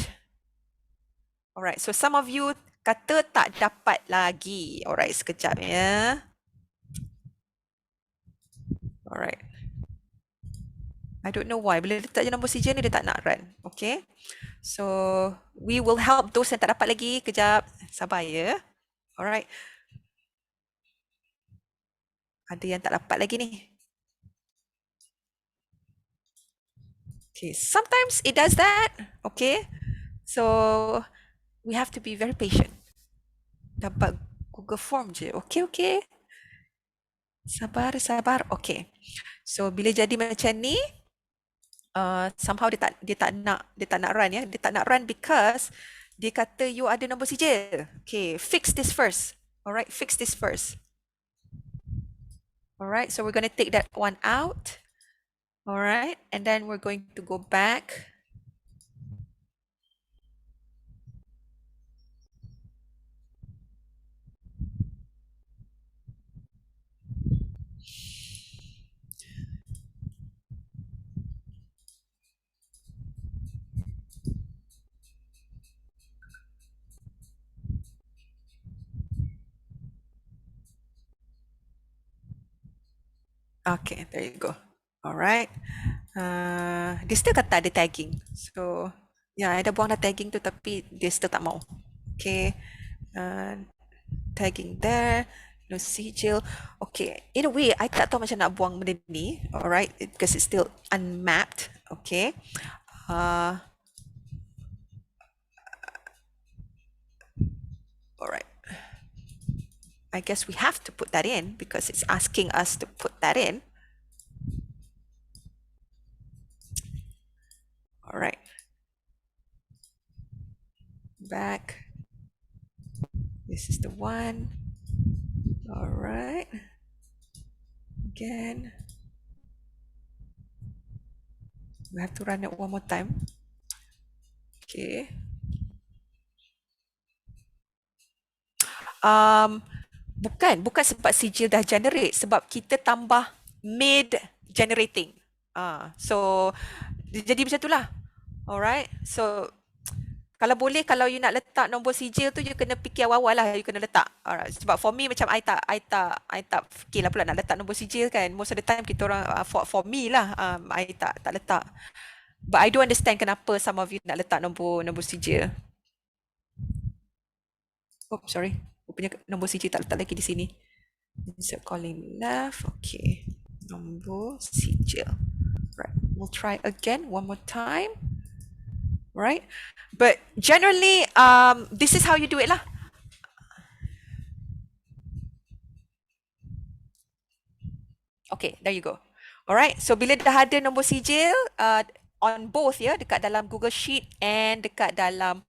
alright, so some of you kata tak dapat lagi. Alright, sekejap ya. Alright. I don't know why. Bila letak je nombor sijil ni, dia tak nak run. Okay. So, we will help those yang tak dapat lagi. Kejap. Sabar ya. Alright. Ada yang tak dapat lagi ni. Okay. Sometimes it does that. Okay. So, we have to be very patient. Dapat Google Form je. Okay, okay. Sabar, sabar. Okay. So, bila jadi macam ni, somehow dia tak nak run ya. Dia tak nak run because dia kata you ada nombor sijil. Okay, fix this first. Alright, fix this first. Alright, so we're going to take that one out. Alright, and then we're going to go back. Okay, there you go. Alright. Dia still kata ada tagging. So, ya, I dah buang dah tagging tu tapi dia still tak mau. Okay. Tagging there. No sijil. Okay. In a way, I tak tahu macam nak buang benda ni. Alright. Because it's still unmapped. Okay. Alright. I guess we have to put that in because it's asking us to put that in. All right. Back. This is the one. All right. Again. We have to run it one more time. Okay. Bukan sebab sijil dah generate, sebab kita tambah mid generating. So jadi macam itulah. Alright. So kalau boleh, kalau you nak letak nombor sijil tu, you kena fikir awal-awal lah, you kena letak. Alright. Sebab for me macam I tak fikirlah pula nak letak nombor sijil kan. Most of the time kita orang for me lah, I tak letak. But I do understand kenapa some of you nak letak nombor sijil. Oh, sorry. Rupanya nombor sijil tak letak lagi di sini. Insert calling left. Okay. Nombor sijil. Right. We'll try again one more time. Right. But generally, this is how you do it lah. Okay, there you go. Alright. So bila dah ada nombor sijil on both ya, dekat dalam Google Sheet and dekat dalam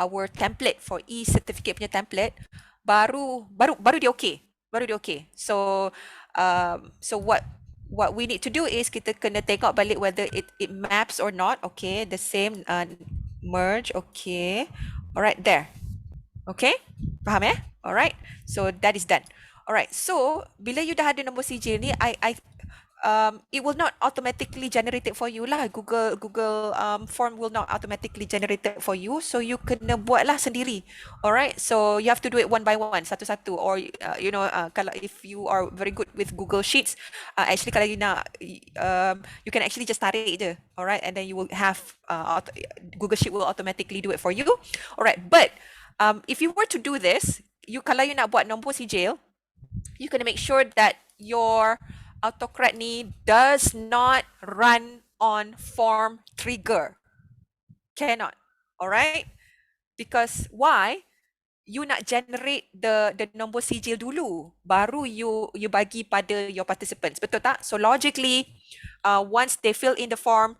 our template for e-certificate punya template, baru dia okay. So what we need to do is kita kena tengok balik whether it maps or not. Okay, the same merge. Okay, alright, there. Okay, faham ya? Alright, so that is done. Alright, so bila you dah ada nombor sijil ni, it will not automatically generate it for you lah. Google form will not automatically generate it for you. So you kena buat lah sendiri. Alright. So you have to do it one by one, satu-satu. Or kalau if you are very good with Google Sheets, actually kalau you nak, you can actually just tarik je. Alright. And then you will have Google Sheet will automatically do it for you. Alright. But if you were to do this, kalau you nak buat nombor sijil, you kena make sure that your autocorrect ni does not run on form trigger. Cannot. Alright? Because why? You nak generate the nombor sijil dulu, baru you bagi pada your participants. Betul tak? So logically, once they fill in the form,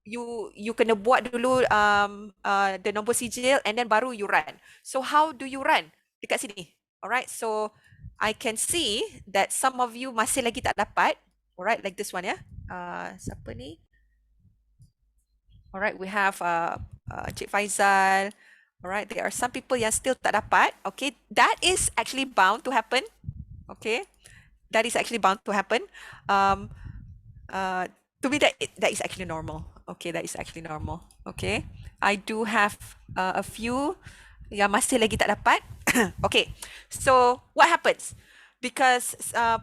you kena buat dulu the nombor sijil and then baru you run. So how do you run? Dekat sini. Alright, so I can see that some of you masih lagi tak dapat. Alright, like this one ya. Siapa ni? Alright, we have Cik Faizal. Alright, there are some people yang still tak dapat. Okay, that is actually bound to happen. Okay, that is actually bound to happen. To me, that is actually normal. Okay, that is actually normal. Okay, I do have a few yang masih lagi tak dapat. Okay, so what happens? Because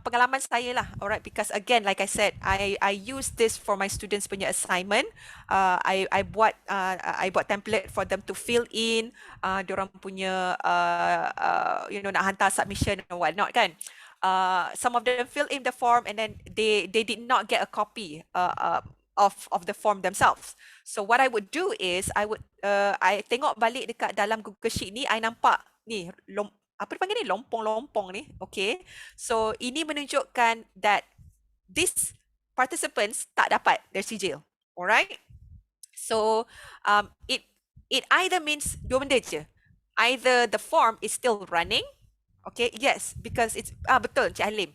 pengalaman saya lah, alright. Because again, like I said, I use this for my students punya assignment. I buat template for them to fill in. Diorang punya nak hantar submission and whatnot kan. Some of them fill in the form and then they did not get a copy of the form themselves. So what I would do is I tengok balik dekat dalam Google Sheet ni, I nampak ni apa dipanggil ni, lompong-lompong ni. Okay, so ini menunjukkan that these participants tak dapat their sijil. Alright, so it either means dua benda je, either the form is still running. Okay, yes, because it's betul Cik Halim,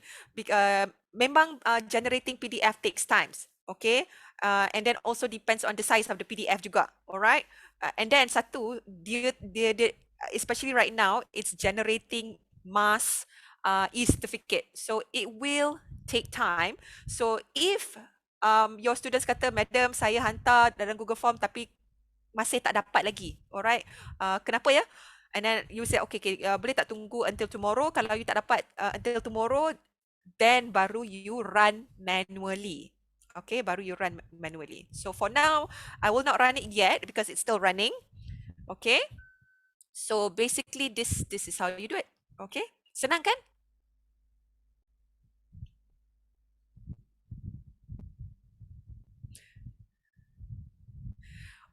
memang generating PDF takes times. Okay, and then also depends on the size of the PDF juga. Alright, and then satu dia especially right now, it's generating mass e-certificate. So it will take time. So if your students kata, Madam, saya hantar dalam Google Form tapi masih tak dapat lagi. Alright, kenapa ya? And then you say, okay, boleh tak tunggu until tomorrow? Kalau you tak dapat until tomorrow, then baru you run manually. Okay, baru you run manually. So for now, I will not run it yet because it's still running. Okay. So basically this is how you do it. Okay, senang kan?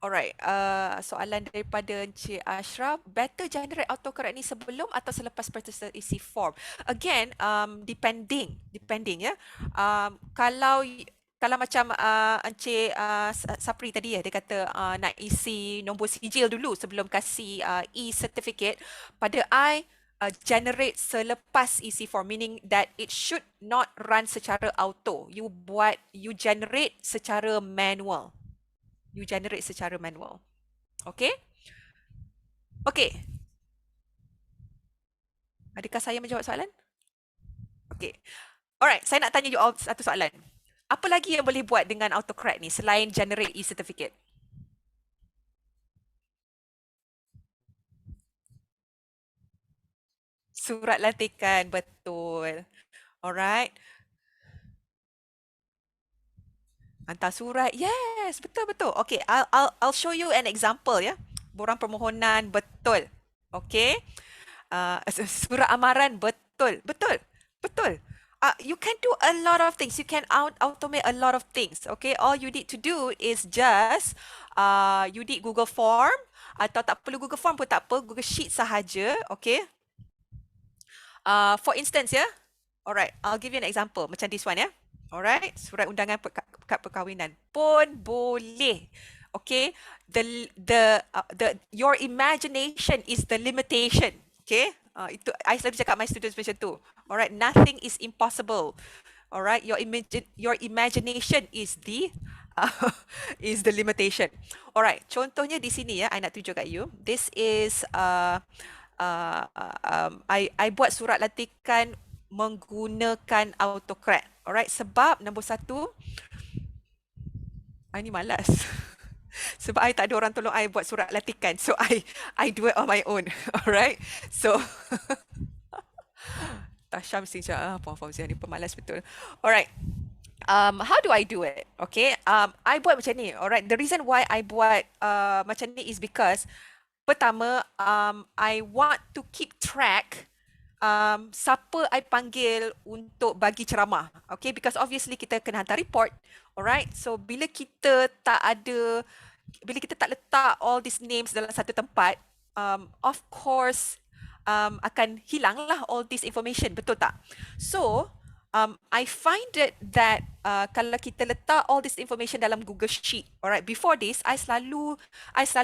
Alright, soalan daripada Encik Ashraf, better generate autocorrect ni sebelum atau selepas practice isi form? Again, depending ya. Kalau macam Encik Sapri tadi ya, dia kata nak isi nombor sijil dulu sebelum kasih e-certificate, pada I generate selepas isi form, meaning that it should not run secara auto. You generate secara manual. Okay? Okay. Adakah saya menjawab soalan? Okay. Alright, saya nak tanya you all satu soalan. Apa lagi yang boleh buat dengan autocorrect ni selain generate e-certificate? Surat latihan, betul. Alright. Hantar surat. Yes, betul. Okay, I'll show you an example ya. Borang permohonan, betul. Okay. Surat amaran, betul. You can do a lot of things. You can automate a lot of things. Okay, all you need to do is just you need Google Form, atau tak perlu Google Form pun tak apa, Google Sheet sahaja. Okay. For instance ya, alright, I'll give you an example macam this one ya. Alright, surat undangan kad perkahwinan pun boleh. Okay, your imagination is the limitation. Okay, itu I selalu cakap my students macam tu. Alright, nothing is impossible. Alright, your imagination is the limitation. Alright, contohnya di sini ya, I nak tunjuk kat you. This is I buat surat latihan menggunakan autocorrect. Alright, sebab nombor satu, I ni malas. Sebab I tak ada orang tolong I buat surat latihan. So I do it on my own. Alright. So Tasha mesti cakap, Puan Fauzia ni pemalas betul. Alright. How do I do it? Okay. I buat macam ni. Alright. The reason why I buat macam ni is because pertama, I want to keep track siapa I panggil untuk bagi ceramah. Okay, because obviously kita kena hantar report. Alright, so bila kita tak letak all these names dalam satu tempat, of course akan hilang lah all this information, betul tak? So I find it that kalau kita letak all this information dalam Google Sheet, alright, before this I selalu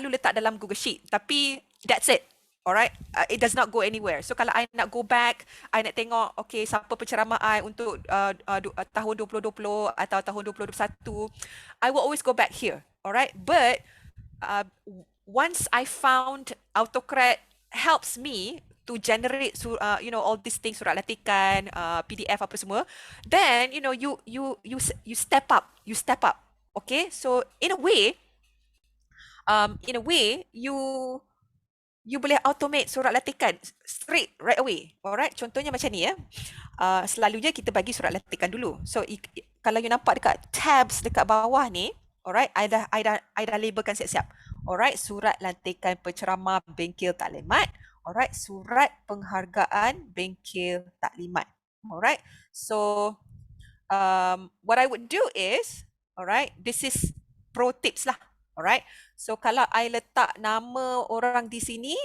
letak dalam Google Sheet, tapi that's it. Alright, it does not go anywhere. So kalau I nak go back, I nak tengok, okay, siapa penceramah I untuk tahun 2020 atau tahun 2021, I will always go back here. Alright, but once I found autocorrect helps me to generate all these things, surat latihan, PDF apa semua, then you step up. Okay, so in a way you you boleh automate surat latihan straight right away. Alright, contohnya macam ni ya. Selalunya kita bagi surat latihan dulu. So kalau you nampak dekat tabs dekat bawah ni, alright, I dah labelkan siap-siap. Alright, surat latihan penceramah bengkel taklimat. Alright, surat penghargaan bengkel taklimat. Alright, so what I would do is, alright, this is pro tips lah. Alright, so kalau I letak nama orang di sini,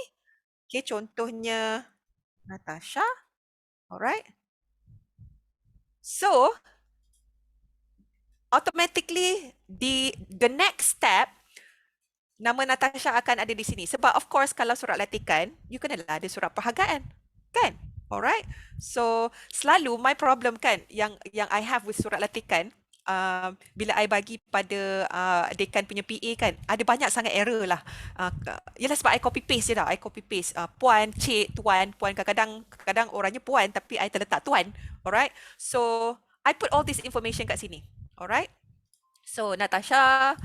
okay, contohnya Natasha. Alright, so automatically the next step, nama Natasha akan ada di sini. Sebab of course kalau surat latihan, you kenalah ada surat penghargaan, kan? Alright, so selalu my problem kan yang I have with surat latihan, bila I bagi pada dekan punya PA kan, ada banyak sangat error lah. Yalah sebab I copy paste je dah. I copy paste puan, cik, tuan, puan. Kadang-kadang orangnya puan tapi I terletak tuan. Alright, so I put all this information kat sini. Alright, so Natasha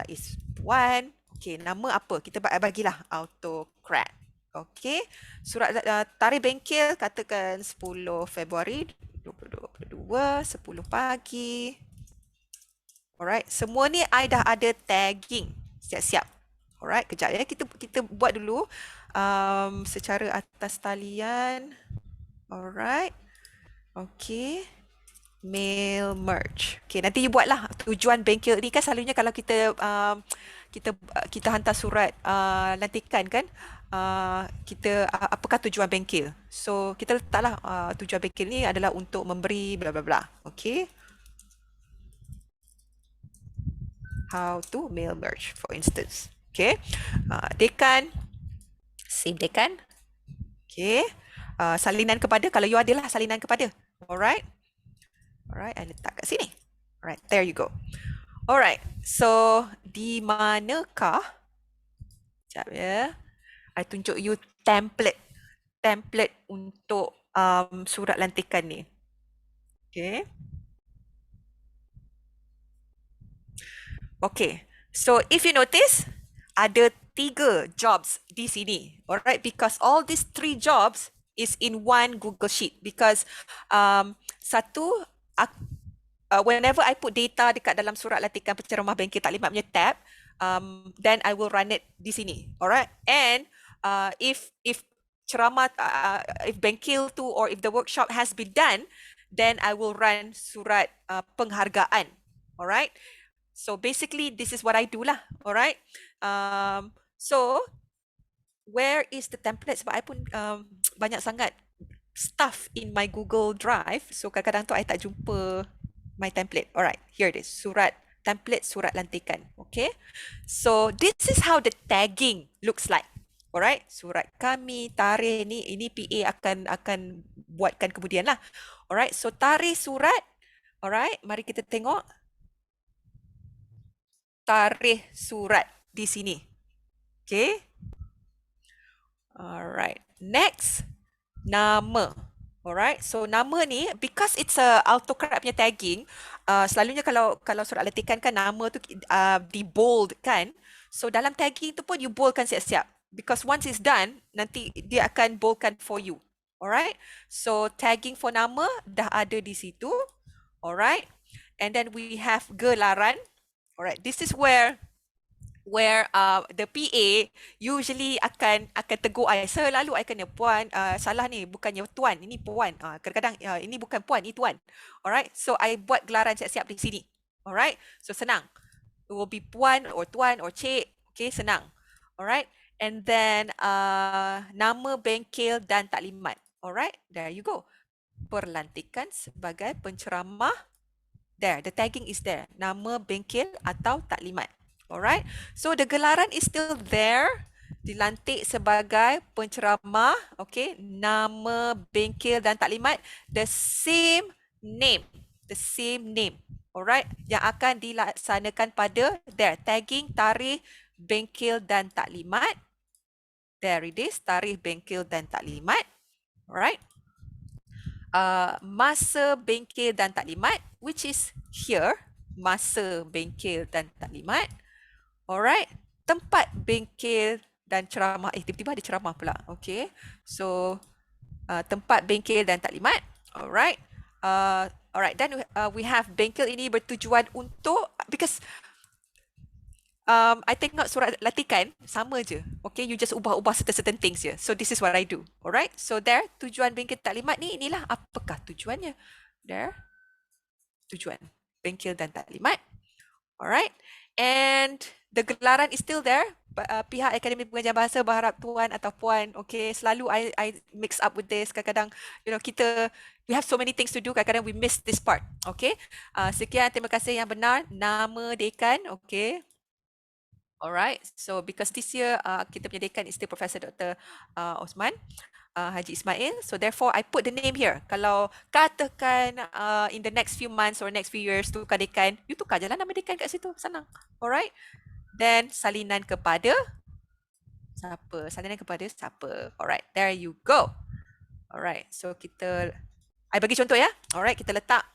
is puan. Okay, nama apa? Kita bagilah autocrat. Okay, surat tarikh bengkel katakan 10 Februari 2022, 10 pagi. Alright, semua ni I dah ada tagging siap-siap. Alright, kejap ya. Kita buat dulu secara atas talian. Alright. Okay. Mail merge. Okay, nanti you buatlah tujuan bengkel ni kan selalunya kalau kita kita hantar surat lantikan kan, kita apakah tujuan bengkel. So kita letaklah tujuan bengkel ni adalah untuk memberi bla bla bla. Okay. How to mail merge for instance. Okay. Dekan, same dekan. Okay. Salinan kepada, kalau you adalah salinan kepada. Alright. Alright, I letak kat sini. Alright, there you go. Alright, so di manakah, sekejap ya, I tunjuk you template untuk surat lantikan ni. Okay. Okay, so if you notice, ada 3 jobs di sini. Alright, because all these 3 jobs is in one Google Sheet. Because satu, whenever I put data dekat dalam surat latihan penceramah bengkel taklimat punya tab, then I will run it di sini. Alright, and if ceramah, if bengkel tu or if the workshop has been done, then I will run surat penghargaan. Alright, so basically this is what I do lah. Alright, so where is the template? Sebab I pun banyak sangat stuff in my Google Drive, so kadang-kadang tu I tak jumpa my template. Alright, here it is. Template surat lantikan. Okay, so this is how the tagging looks like. Alright, surat kami, tarikh ni, ini PA akan buatkan kemudian lah. Alright, so tarikh surat. Alright, mari kita tengok tarikh surat di sini. Okay. Alright, next, nama. Alright, so nama ni, because it's a autocrat punya tagging, selalunya kalau surat latihan kan nama tu di bold kan. So dalam tagging tu pun you boldkan siap-siap. Because once it's done, nanti dia akan boldkan for you. Alright, so tagging for nama dah ada di situ. Alright, and then we have gelaran. Alright, this is where the PA usually akan tegur I. Selalu I kena puan, salah ni, bukannya tuan, ini puan. Kadang-kadang ini bukan puan, ini tuan. Alright, so I buat gelaran siap-siap di sini. Alright, so senang. It will be puan or tuan or cik. Okay, senang. Alright, and then nama bengkel dan taklimat. Alright, there you go. Perlantikan sebagai penceramah. There, the tagging is there. Nama bengkel atau taklimat. Alright, so the gelaran is still there, dilantik sebagai penceramah, okay, nama bengkel dan taklimat, the same name, alright, yang akan dilaksanakan pada there, tagging tarikh bengkel dan taklimat, there it is, tarikh bengkel dan taklimat, alright, masa bengkel dan taklimat, which is here, masa bengkel dan taklimat. Alright, tempat bengkel dan ceramah. Tiba-tiba ada ceramah pula. Okay. So, tempat bengkel dan taklimat. Alright. Alright. Then we have bengkel ini bertujuan untuk, because I tengok surat latihan sama je. Okay, you just ubah-ubah certain things je. So this is what I do. Alright. So there, tujuan bengkel taklimat ni, inilah apakah tujuannya. There. Tujuan bengkel dan taklimat. Alright. And the gelaran is still there. Pihak Akademi Pengajian Bahasa berharap tuan atau puan, okay, selalu I mix up with this. Kadang-kadang, we have so many things to do. Kadang-kadang we miss this part. Okay. Sekian, terima kasih yang benar. Nama dekan, okay. Alright, so because this year kita punya dekan is still Professor Dr. Osman Haji Ismail, so therefore I put the name here. Kalau katakan in the next few months or next few years tukar dekan, you tukar je lah nama dekan kat situ, senang. Alright, then salinan kepada siapa? Salinan kepada siapa? Alright, there you go. Alright, so I bagi contoh ya. Alright, kita letak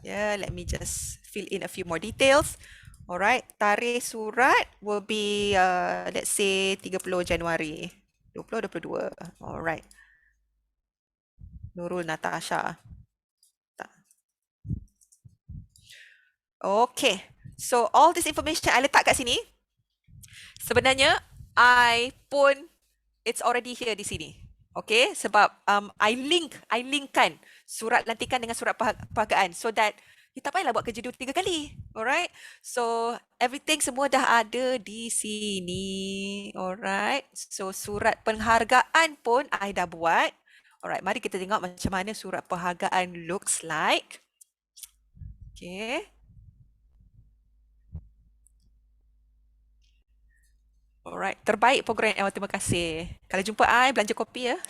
let me just fill in a few more details. Alright, tarikh surat will be let's say 30 Januari 2022. Alright. Nurul Natasha. Okay. So all this information I letak kat sini. Sebenarnya it's already here di sini. Okay, sebab I linkkan surat lantikan dengan surat perhargaan so that kita tak payahlah buat kerja 2-3 kali. Alright. So everything semua dah ada di sini. Alright. So surat penghargaan pun I dah buat. Alright, mari kita tengok macam mana surat penghargaan looks like. Okay. Alright, terbaik program L, terima kasih. Kalau jumpa I, belanja kopi ya.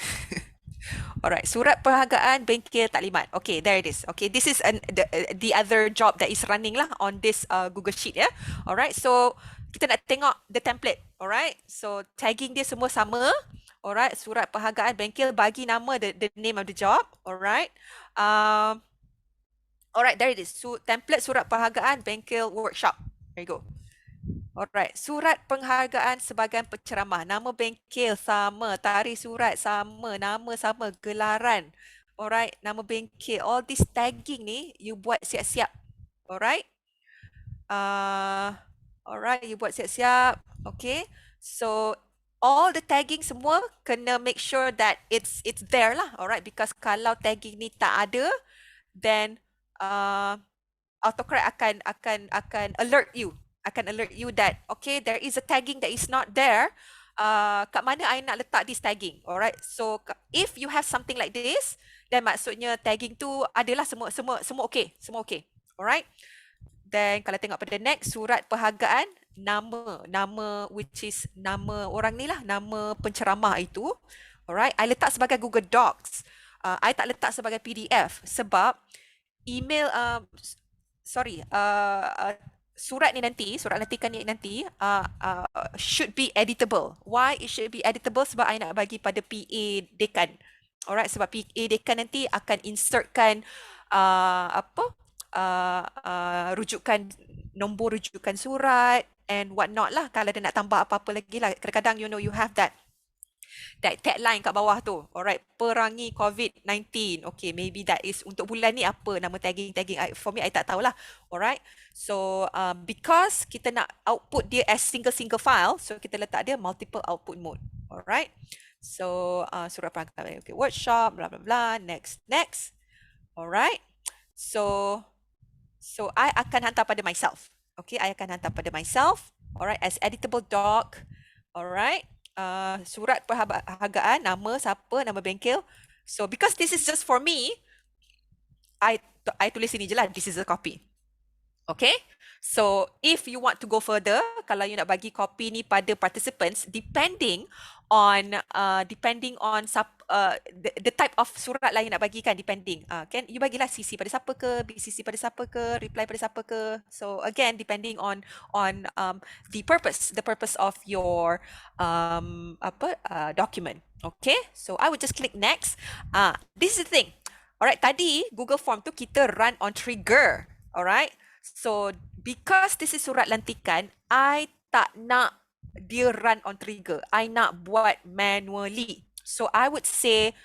Alright, surat penghargaan bengkel taklimat. Okay, there it is. Okay, this is the other job that is running lah on this Google Sheet ya. Alright, so kita nak tengok the template. Alright, so tagging dia semua sama. Alright, surat penghargaan bengkel, bagi nama the name of the job. Alright. Alright, there it is. So, template surat penghargaan bengkel workshop. There you go. Alright, surat penghargaan sebagai penceramah. Nama bengkel sama, tarikh surat sama, nama sama, gelaran. Alright, nama bengkel. All this tagging ni, you buat siap-siap. Alright. Alright, you buat siap-siap. Okay. So, all the tagging semua kena make sure that it's there lah. Alright, because kalau tagging ni tak ada, then AutoCorrect akan alert you. Akan alert you that, okay, there is a tagging that is not there. Kat mana I nak letak this tagging? Alright, so if you have something like this, then maksudnya tagging tu adalah semua okay. Semua okay. Alright. Then kalau tengok pada next, surat penghargaan, nama which is nama orang ni lah, nama penceramah itu. Alright, I letak sebagai Google Docs. I tak letak sebagai PDF sebab email, surat ni nanti, surat lantikan ni nanti should be editable. Why it should be editable? Sebab I nak bagi pada PA dekan. Alright, sebab PA dekan nanti akan insertkan rujukan, nombor rujukan surat and what not lah. Kalau dia nak tambah apa-apa lagi lah. Kadang-kadang you have that tagline kat bawah tu. Alright, perangi COVID-19. Okay, maybe that is untuk bulan ni apa nama tagging. For me, I tak tahulah. Alright, so because kita nak output dia as single file, so kita letak dia multiple output mode. Alright, so surat penghargaan, okay, workshop, blah blah blah, next. Alright, so I akan hantar pada myself. Okay, I akan hantar pada myself. Alright, as editable doc. Alright. Surat penghargaan, nama siapa, nama bengkel. So because this is just for me, I tulis sini je lah, this is a copy. Okay, so if you want to go further, kalau you nak bagi copy ni pada participants, depending on the type of surat lah you nak bagikan, depending. Kan you bagilah CC pada siapa ke, BCC pada siapa ke, reply pada siapa ke. So again, depending on the purpose of your document. Okay, so I would just click next. This is the thing. Alright, tadi Google Form tu kita run on trigger. Alright, so because this is surat lantikan, I tak nak dia run on trigger. I nak buat manually. So I would say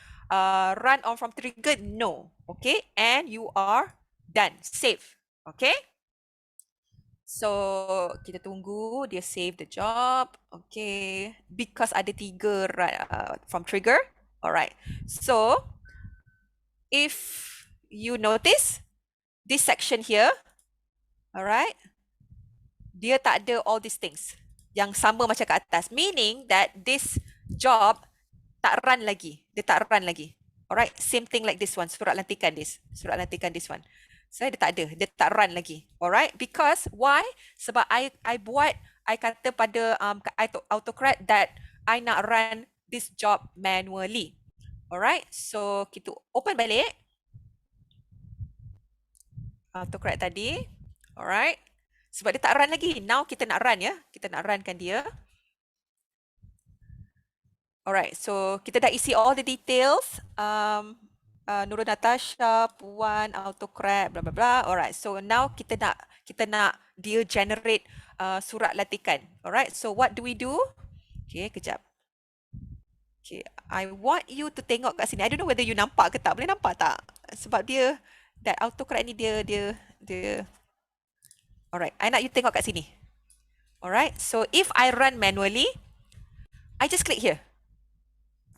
run on from trigger, no. Okay, and you are done, save. Okay. So kita tunggu dia save the job. Okay, because ada 3 from trigger. Alright. So if you notice this section here, alright, dia tak ada all these things yang sama macam kat atas, meaning that this job tak run lagi. Dia tak run lagi. Alright, same thing like this one, surat lantikan this one. So dia tak ada, dia tak run lagi. Alright, because why? Sebab I kata pada AutoCAD that I nak run this job manually. Alright, so kita open balik AutoCAD tadi. Alright, sebab dia tak run lagi. Now kita nak run ya. Kita nak runkan dia. Alright, so kita dah isi all the details. Nurul Natasha, Puan, AutoCAD, bla bla bla. Alright, so now kita nak dia generate surat latihan. Alright, so what do we do? Okay, kejap. Okay, I want you to tengok kat sini. I don't know whether you nampak ke tak. Boleh nampak tak? Sebab dia, that AutoCAD ni dia. Alright, I nak you tengok kat sini. Alright, so if I run manually, I just click here.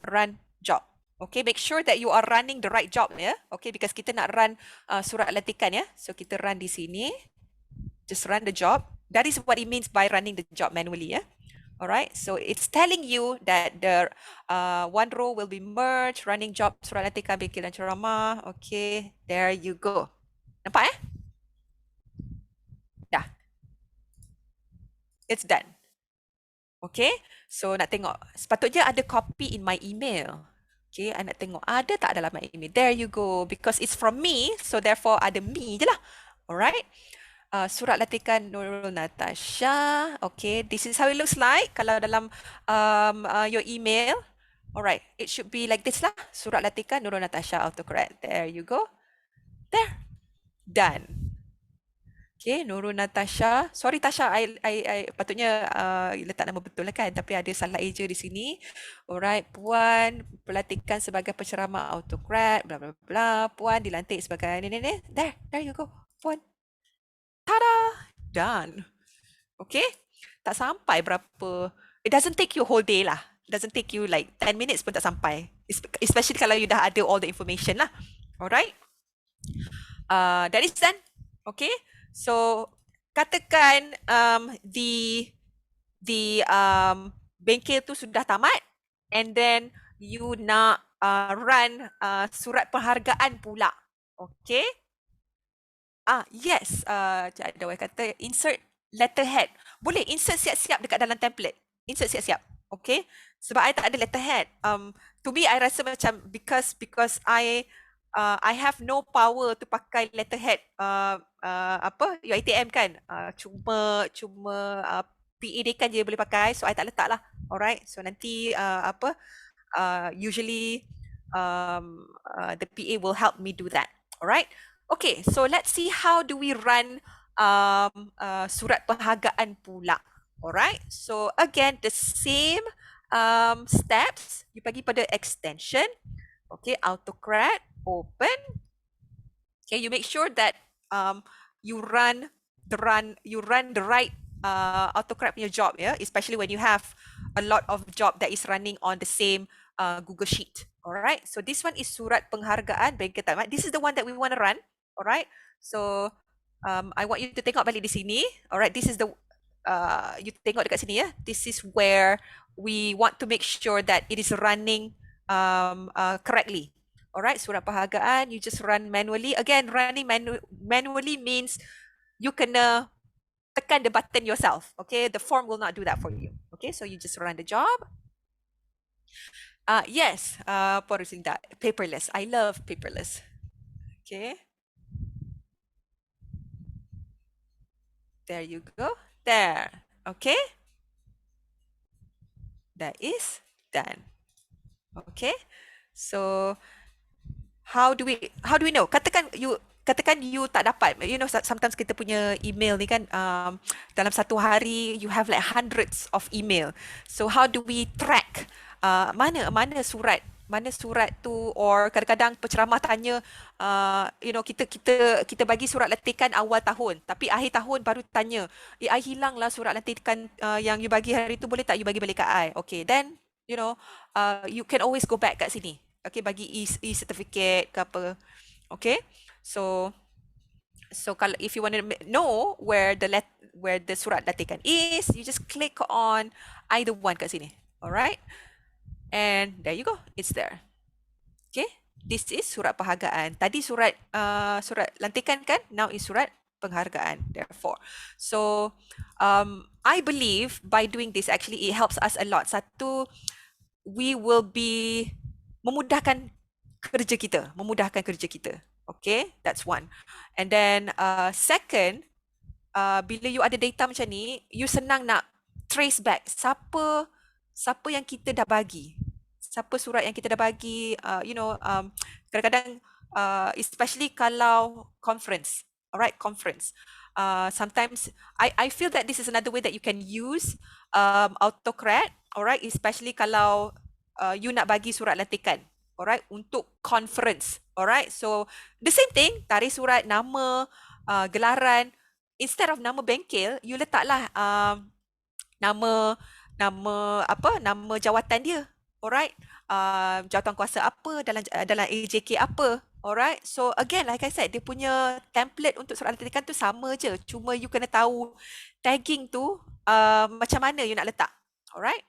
Run job. Okay, make sure that you are running the right job ya. Okay, because kita nak run surat latihan ya. So kita run di sini. Just run the job. That is what it means by running the job manually ya. Alright, so it's telling you that the one row will be merged, running job surat latihan bengkel dan ceramah. Okay, there you go. Nampak eh? Dah. It's done. Okay, so nak tengok. Sepatutnya ada copy in my email. Okay, I nak tengok ada tak dalam my email. There you go. Because it's from me, so therefore ada me je lah. Alright. Surat latihan Nurul Natasha. Okay, this is how it looks like kalau dalam your email. Alright, it should be like this lah. Surat latihan Nurul Natasha AutoCAD. There you go. There. Done. Okay, Nurul Natasha. Sorry Tasha, I patutnya letak nama betul lah kan, tapi ada salah eja di sini. Alright, Puan pelantikan sebagai penceramah AutoCAD, bla bla bla. Puan dilantik sebagai ni. There you go. Puan. Tada! Done. Okay? Tak sampai berapa. It doesn't take you a whole day lah. It doesn't take you like 10 minutes pun tak sampai. Especially kalau you dah ada all the information lah. Alright? That is done. Okay? So katakan the bengkel tu sudah tamat and then you nak run surat penghargaan pula. Okay? Yes. Ada orang kata insert letterhead. Boleh insert siap-siap dekat dalam template. Insert siap-siap. Okay? Sebab I tak ada letterhead. To me I rasa macam because I have no power to pakai letterhead UiTM kan, cuma PA dekan je boleh pakai, so I tak letak lah. Alright, so nanti usually the PA will help me do that. Alright, okay, so let's see how do we run surat penghargaan pula. Alright, so again the same steps. You pergi pada extension. Okay, AutoCAD, open. Okay, you make sure that you run the right AutoCAD punya job, yeah, especially when you have a lot of job that is running on the same Google Sheet. Alright, so this one is surat penghargaan bengkel tamat. This is the one that we want to run. Alright, so I want you to tengok balik di sini. Alright, this is the you tengok dekat sini ya. This is where we want to make sure that it is running correctly. Alright, surat penghargaan, you just run manually. Again, running manually means you kena tekan the button yourself. Okay, the form will not do that for you. Okay, so you just run the job. Yes, paperless. I love paperless. Okay. There you go. There. Okay. That is done. Okay. So how do we know? Katakan you katakan you tak dapat, you know, sometimes kita punya email ni kan, dalam satu hari you have like hundreds of email. So how do we track mana surat tu, or kadang-kadang penceramah tanya, you know, kita bagi surat latihan awal tahun, tapi akhir tahun baru tanya, I hilang lah surat latihan yang you bagi hari tu, boleh tak you bagi balik kat I? Okay, then you know, you can always go back kat sini. Okay, bagi e-certificate ke apa. Okay, so kalau if you want to know where the surat latihan is, you just click on either one kat sini. Alright, and there you go, it's there. Okay, this is surat penghargaan. Tadi surat lantikan kan, now is surat penghargaan. Therefore, so I believe by doing this actually it helps us a lot. Satu, we will be memudahkan kerja kita. Okay, that's one. And then second, bila you ada data macam ni, you senang nak trace back siapa yang kita dah bagi, siapa surat yang kita dah bagi. You know, kadang-kadang especially kalau conference, alright, conference. Sometimes I feel that this is another way that you can use Autocrat, alright, especially kalau you nak bagi surat latihan, alright, untuk conference, alright. So the same thing, tarik surat, nama, gelaran, instead of nama bengkel, you letaklah nama jawatan dia, alright, jawatan kuasa apa dalam AJK apa, alright. So again, like I said, dia punya template untuk surat latihan tu sama je, cuma you kena tahu tagging tu macam mana you nak letak, alright.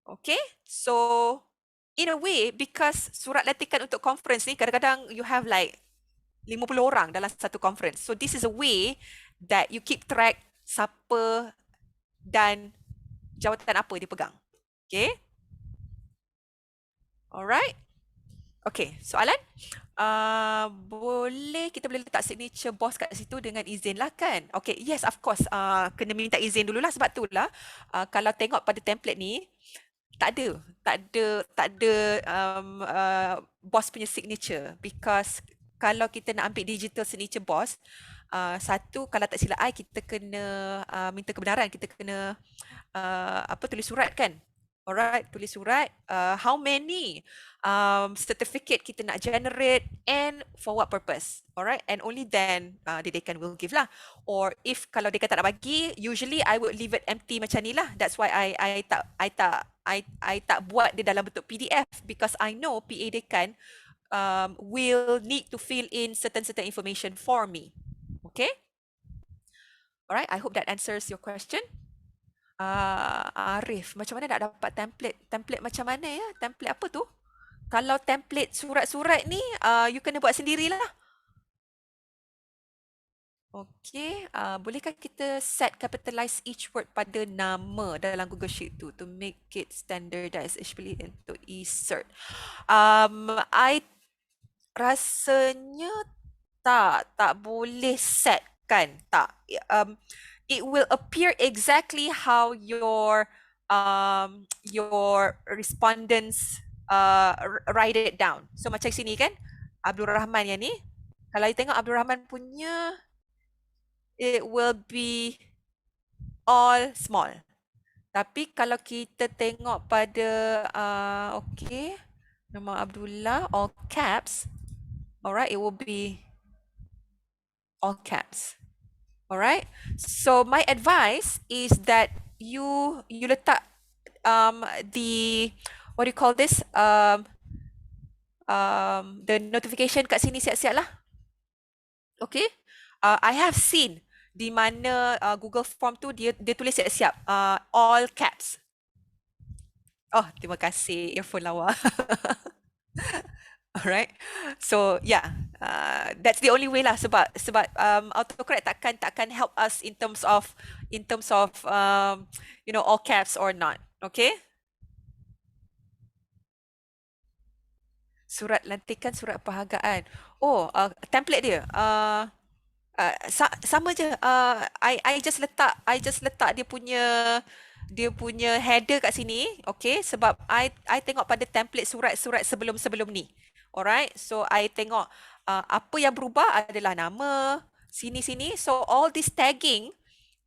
Okay, so in a way, because surat latihan untuk conference ni kadang-kadang you have like 50 orang dalam satu conference. So this is a way that you keep track siapa dan jawatan apa dia pegang. Okay. Alright. Okay, soalan? Kita boleh letak signature boss kat situ dengan izin lah kan? Okay, yes, of course. Kena minta izin dululah, sebab tu lah kalau tengok pada template ni, tak ada boss punya signature, because kalau kita nak ambil digital signature boss, satu, kalau tak silap I, kita kena minta kebenaran, kita kena tulis surat kan. Alright, tulis surat how many certificate kita nak generate and for what purpose. Alright, and only then the dekan will give lah. Or if kalau dekan tak nak bagi, usually I would leave it empty macam ni lah. That's why I tak buat dia dalam bentuk PDF, because I know PA dekan will need to fill in certain information for me. Okay? Alright, I hope that answers your question. Arif, macam mana nak dapat template? Template macam mana ya? Template apa tu? Kalau template surat-surat ni, you kena buat sendirilah. Okay, bolehkah kita set capitalize each word pada nama dalam Google Sheet tu to make it standardized, especially untuk e-cert? I rasanya tak boleh set kan? Tak. It will appear exactly how your respondents write it down. So macam sini kan, Abdul Rahman yang ni, kalau you tengok Abdul Rahman punya, it will be all small. Tapi kalau kita tengok pada okay, nama Abdullah all caps, alright, it will be all caps. Alright, so my advice is that you letak the, what do you call this, the notification kat sini siap-siap lah. Okay, I have seen di mana Google Form tu dia tulis siap-siap all caps. Oh, terima kasih earphone lawa. Alright, so yeah, that's the only way lah, sebab Autocorrect takkan help us in terms of you know, all caps or not. Okay, surat lantikan, surat penghargaan. Oh, template dia sama je. I just letak dia punya header kat sini. Okay, sebab I tengok pada template surat-surat sebelum ni. Alright, so I tengok Apa yang berubah adalah nama, sini-sini. So all this tagging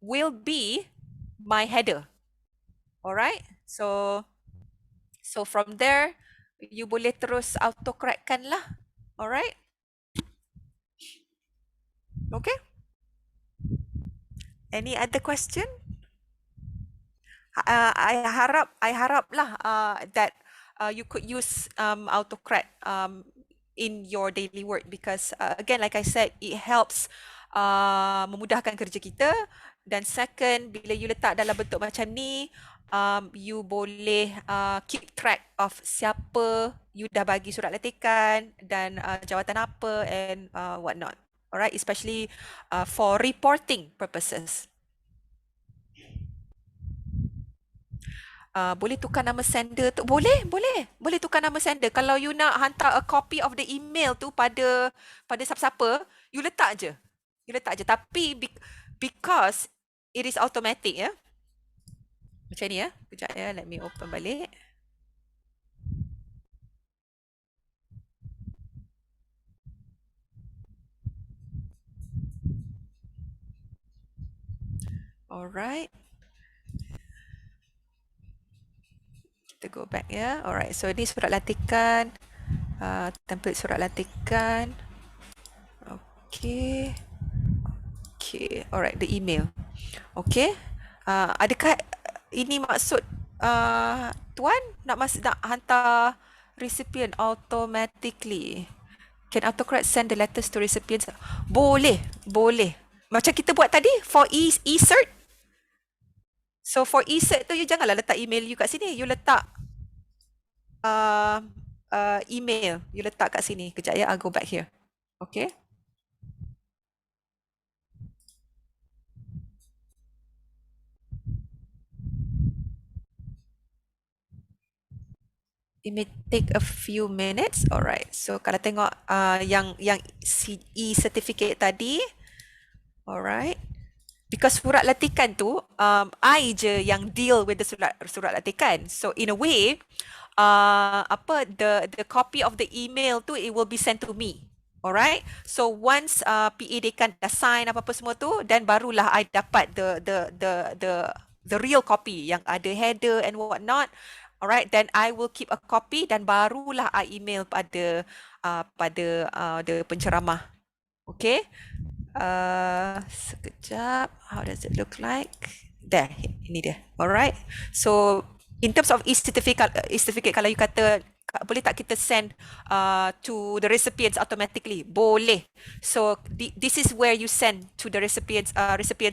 will be my header. Alright. So from there, you boleh terus autocorrectkan lah. Alright. Okay. Any other question? I harap lah that you could use autocorrect in your daily work, because again, like I said, it helps memudahkan kerja kita. Dan second, bila you letak dalam bentuk macam ni, you boleh keep track of siapa you dah bagi surat letikan dan jawatan apa and what not. Alright, especially for reporting purposes. Boleh tukar nama sender tu? Boleh tukar nama sender. Kalau you nak hantar a copy of the email tu pada siapa-siapa, you letak je. Tapi because it is automatic, ya. Macam ni ya. Kejap ya, let me open balik. Alright. Kita go back ya. Alright, so ini surat latihan. Template surat latihan. Okay. Alright, the email. Okay. Adakah ini maksud tuan nak hantar recipient automatically? Can autocorrect send the letters to recipients? Boleh. Macam kita buat tadi for e-cert. So for e-cert tu, you janganlah letak email you kat sini. You letak email. You letak kat sini. Kejap ya, I'll go back here. Okay. It may take a few minutes. Alright. So kalau tengok yang e-certificate tadi. Alright. Because surat latihan tu, I je yang deal with the surat latihan. So in a way, the copy of the email tu, it will be sent to me. Alright. So once PA Dekan dah sign apa-apa semua tu, then barulah I dapat the real copy yang ada header and what not. Alright, then I will keep a copy dan barulah I email pada the penceramah. Okay. Sekejap. How does it look like? There, ini dia. Alright. So in terms of e-certificate, kalau you kata boleh tak kita send to the recipients automatically? Boleh. So this is where you send to the recipients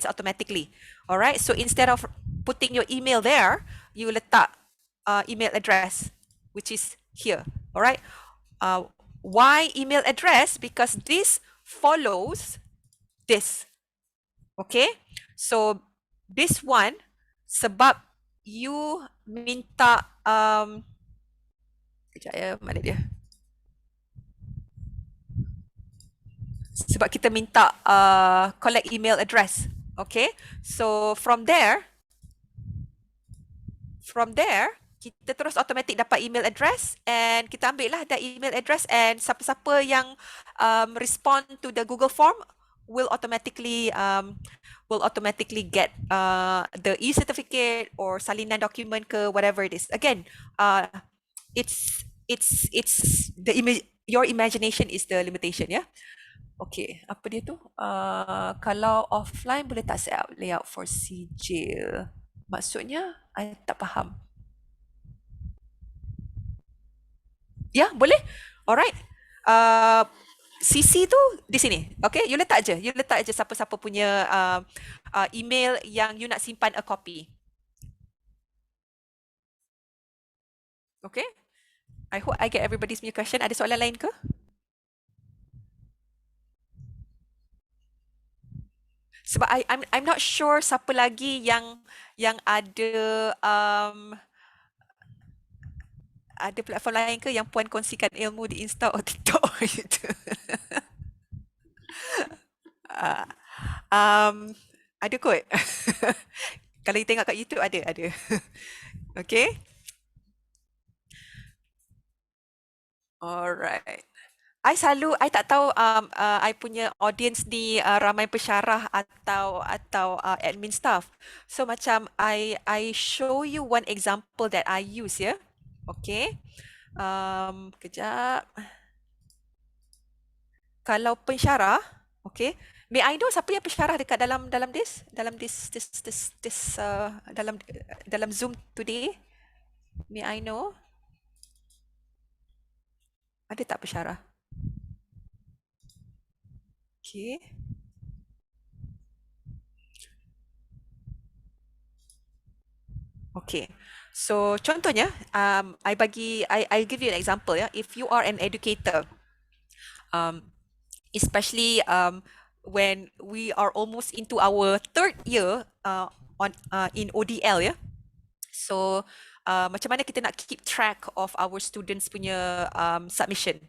automatically. Alright. So instead of putting your email there, you letak email address, which is here. Alright. Why email address? Because this follows this. Okay. So this one, sebab you minta kejap ya, mana dia? Sebab kita minta collect email address. Okay. So from there, kita terus automatic dapat email address, and kita ambil lah that email address, and siapa-siapa yang respond to the Google form will automatically get the e-certificate or salinan document ke whatever it is. Again, it's your imagination is the limitation, ya. Okay, apa dia tu? Kalau offline boleh tak set up layout for sijil? Maksudnya, I tak faham. Ya, boleh. Alright. CC tu di sini. Okay, you letak je siapa-siapa punya email yang you nak simpan a copy. Okay. I hope I get everybody's punya question. Ada soalan lain ke? Sebab I'm not sure siapa lagi yang ada ada platform lain ke yang puan kongsikan ilmu di Insta atau TikTok gitu. Ada kot. Kalau you tengok kat YouTube ada. Okay. Alright. I tak tahu I punya audience ni ramai pensyarah atau admin staff. So macam I show you one example that I use ya. Okay. Kejap. Kalau pensyarah, okay. May I know siapa yang pensyarah dekat dalam dalam Zoom today? May I know? Ada tak pensyarah? Okay. Okay. So contohnya, I give you an example ya. If you are an educator, especially when we are almost into our third year in ODL ya. So macam mana kita nak keep track of our students punya submission.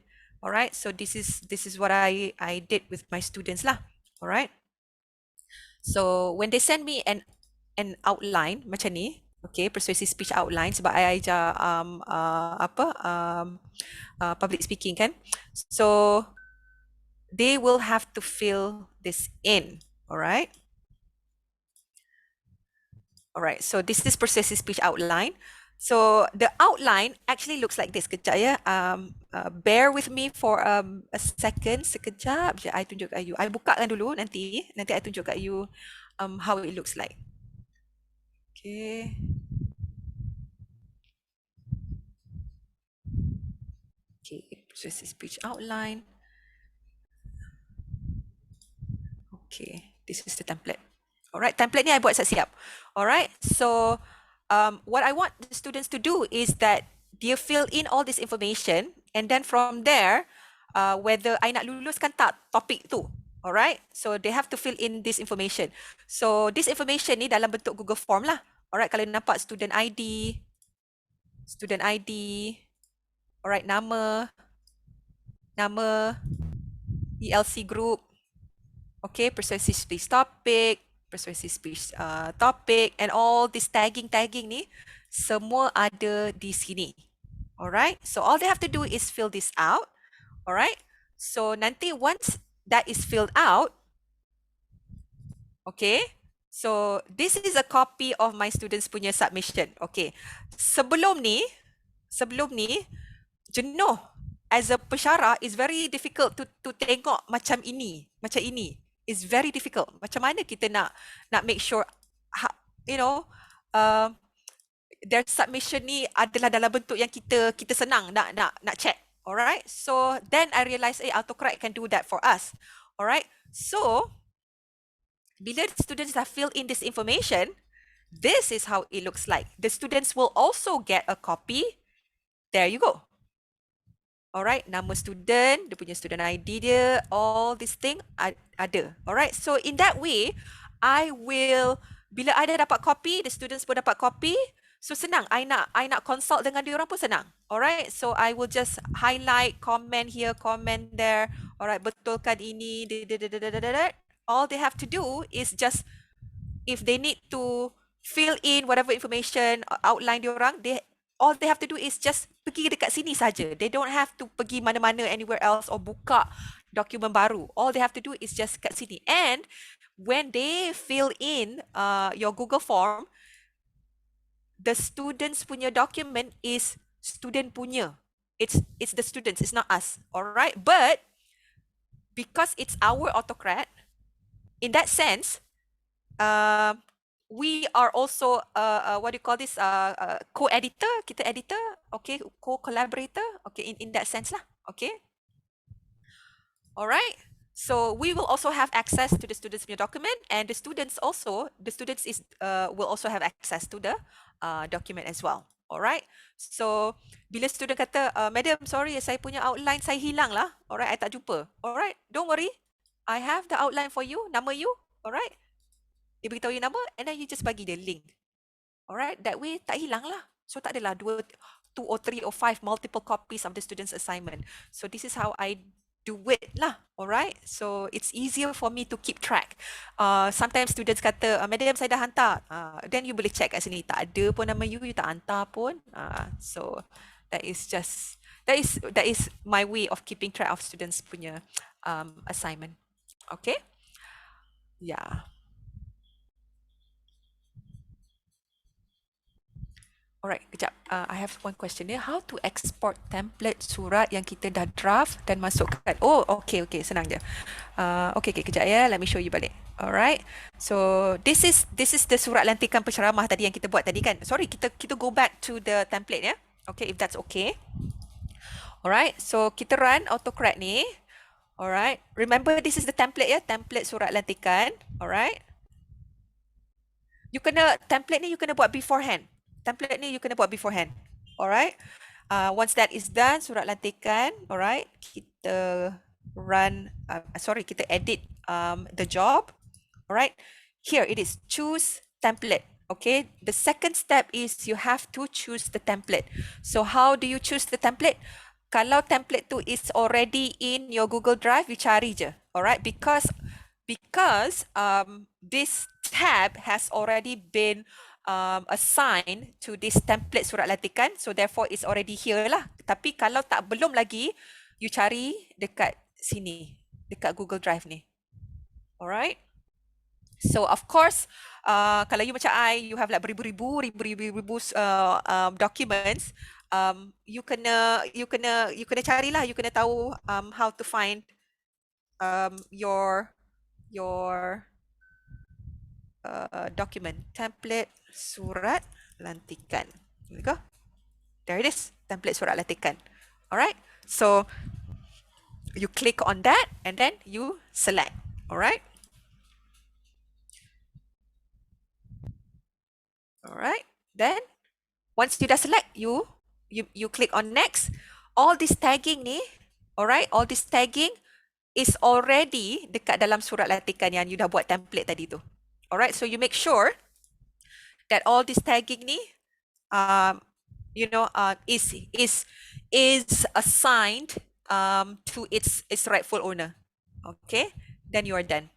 Alright. So this is what I did with my students lah. Alright. So when they send me an outline macam ni, okay, persuasive speech outline sebab I ajar public speaking kan. So they will have to fill this in, alright? Alright, so this is persuasive speech outline. So the outline actually looks like this. Kejap ya. Bear with me for a second. Sekejap je I tunjuk kat you. I bukakan dulu nanti I tunjuk kat you how it looks like. Okay. Okay, persuasive speech outline. Okay, this is the template. Alright, template ni I buat siap-siap. Alright, so what I want the students to do is that dia fill in all this information and then from there, whether I nak luluskan tak topik tu. Alright, so they have to fill in this information. So this information ni dalam bentuk Google Form lah. Alright, kalau nampak student ID, alright, nama, ELC group, okay, persuasive speech topic, and all this tagging ni semua ada di sini. Alright, so all they have to do is fill this out. Alright, so nanti once that is filled out, okay, so this is a copy of my students punya submission. Okay, sebelum ni jenuh. As a pensyarah, it's very difficult to tengok macam ini. It's very difficult. Macam mana kita nak make sure, their submission ni adalah dalam bentuk yang kita senang nak check. Alright. So then I realised, AutoCorrect can do that for us. Alright. So bila students have filled in this information, this is how it looks like. The students will also get a copy. There you go. Alright, nama student, dia punya student ID dia, all this thing ada. Alright, so in that way, bila I dah dapat copy, the students pun dapat copy, so senang. I nak consult dengan dia orang pun senang. Alright, so I will just highlight, comment here, comment there. Alright, betulkan ini, all they have to do is just, if they need to fill in whatever information, outline dia orang, all they have to do is just pergi dekat sini saja. They don't have to pergi mana-mana anywhere else or buka dokumen baru. All they have to do is just kat sini. And when they fill in your Google form, the students punya document is student punya. It's the students, it's not us. Alright, but because it's our AutoCorrect, in that sense, we are also what do you call this, co-editor, kita editor, okay, co-collaborator, okay, in that sense lah, okay. Alright, so we will also have access to the students' document, and the students will also have access to the document as well. Alright, so bila student kata, madam, sorry, saya punya outline saya hilang lah. Alright, I tak jumpa. Alright, don't worry, I have the outline for you, nama you. Alright, dia beritahu you nama, and then you just bagi dia link. Alright, that way tak hilang lah. So tak adalah 2 or 3 or 5 multiple copies of the student's assignment. So this is how I do it lah. Alright, so it's easier for me to keep track. Sometimes students kata, madam, saya dah hantar. Then you boleh check kat sini, tak ada pun nama you tak hantar pun. So that is just That is my way of keeping track of students punya assignment. Okay? Yeah. Alright, kejap. I have one question here. How to export template surat yang kita dah draft dan masukkan? Oh, okay, senang je. Okay, kejap ya. Let me show you balik. Alright. So this is the surat lantikan penceramah tadi yang kita buat tadi kan. Sorry, kita go back to the template ya. Okay, if that's okay. Alright. So kita run autocorrect ni. Alright. Remember this is the template ya. Template surat lantikan. Alright. Template ni you kena buat beforehand. Template ni you kena buat beforehand. Alright. Once that is done, surat lantikan. Alright. Kita run, kita edit the job. Alright. Here it is. Choose template. Okay. The second step is you have to choose the template. So how do you choose the template? Kalau template tu is already in your Google Drive, you cari je. Alright. Because this tab has already been assigned to this template surat lantikan, so therefore it's already here lah. Tapi kalau belum lagi, you cari dekat sini, dekat Google Drive ni. Alright. So of course, kalau you macam you have like beribu-ribu documents, you kena carilah, you kena tahu how to find your document template surat lantikan. There we go. There it is, template surat lantikan. Alright, so you click on that and then you select. Alright. Alright, then once you dah select, you click on next. All this tagging ni, alright, all this tagging is already dekat dalam surat lantikan yang you dah buat template tadi tu. Alright, so you make sure that all this tagging ni, is assigned to its rightful owner. Okay, then you are done.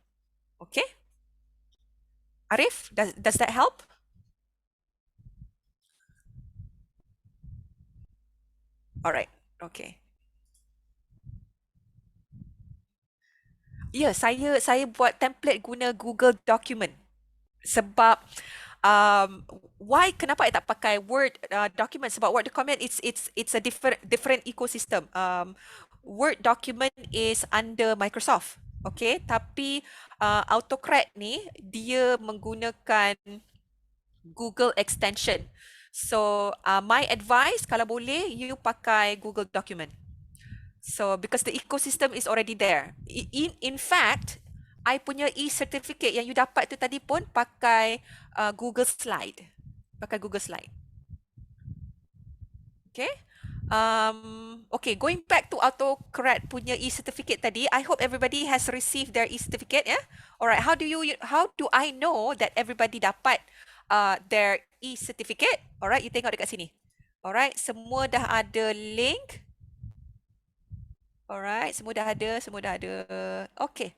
Okay, Arif, does that help? Alright, okay. Ya, saya buat template guna Google Document. Sebab why kenapa saya tak pakai Word document? Sebab Word document it's a different ecosystem. Word document is under Microsoft. Okay, tapi AutoCAD ni dia menggunakan Google extension. So my advice kalau boleh you pakai Google Document. So because the ecosystem is already there. In fact, I punya e-certificate yang you dapat tu tadi pun pakai Google Slide. Pakai Google Slide. Okay. Okay, going back to AutoCAD punya e-certificate tadi, I hope everybody has received their e-certificate, yeah? Alright, how do I know that everybody dapat their e-certificate? Alright, you tengok dekat sini. Alright, semua dah ada link. Alright, semua dah ada. Okay.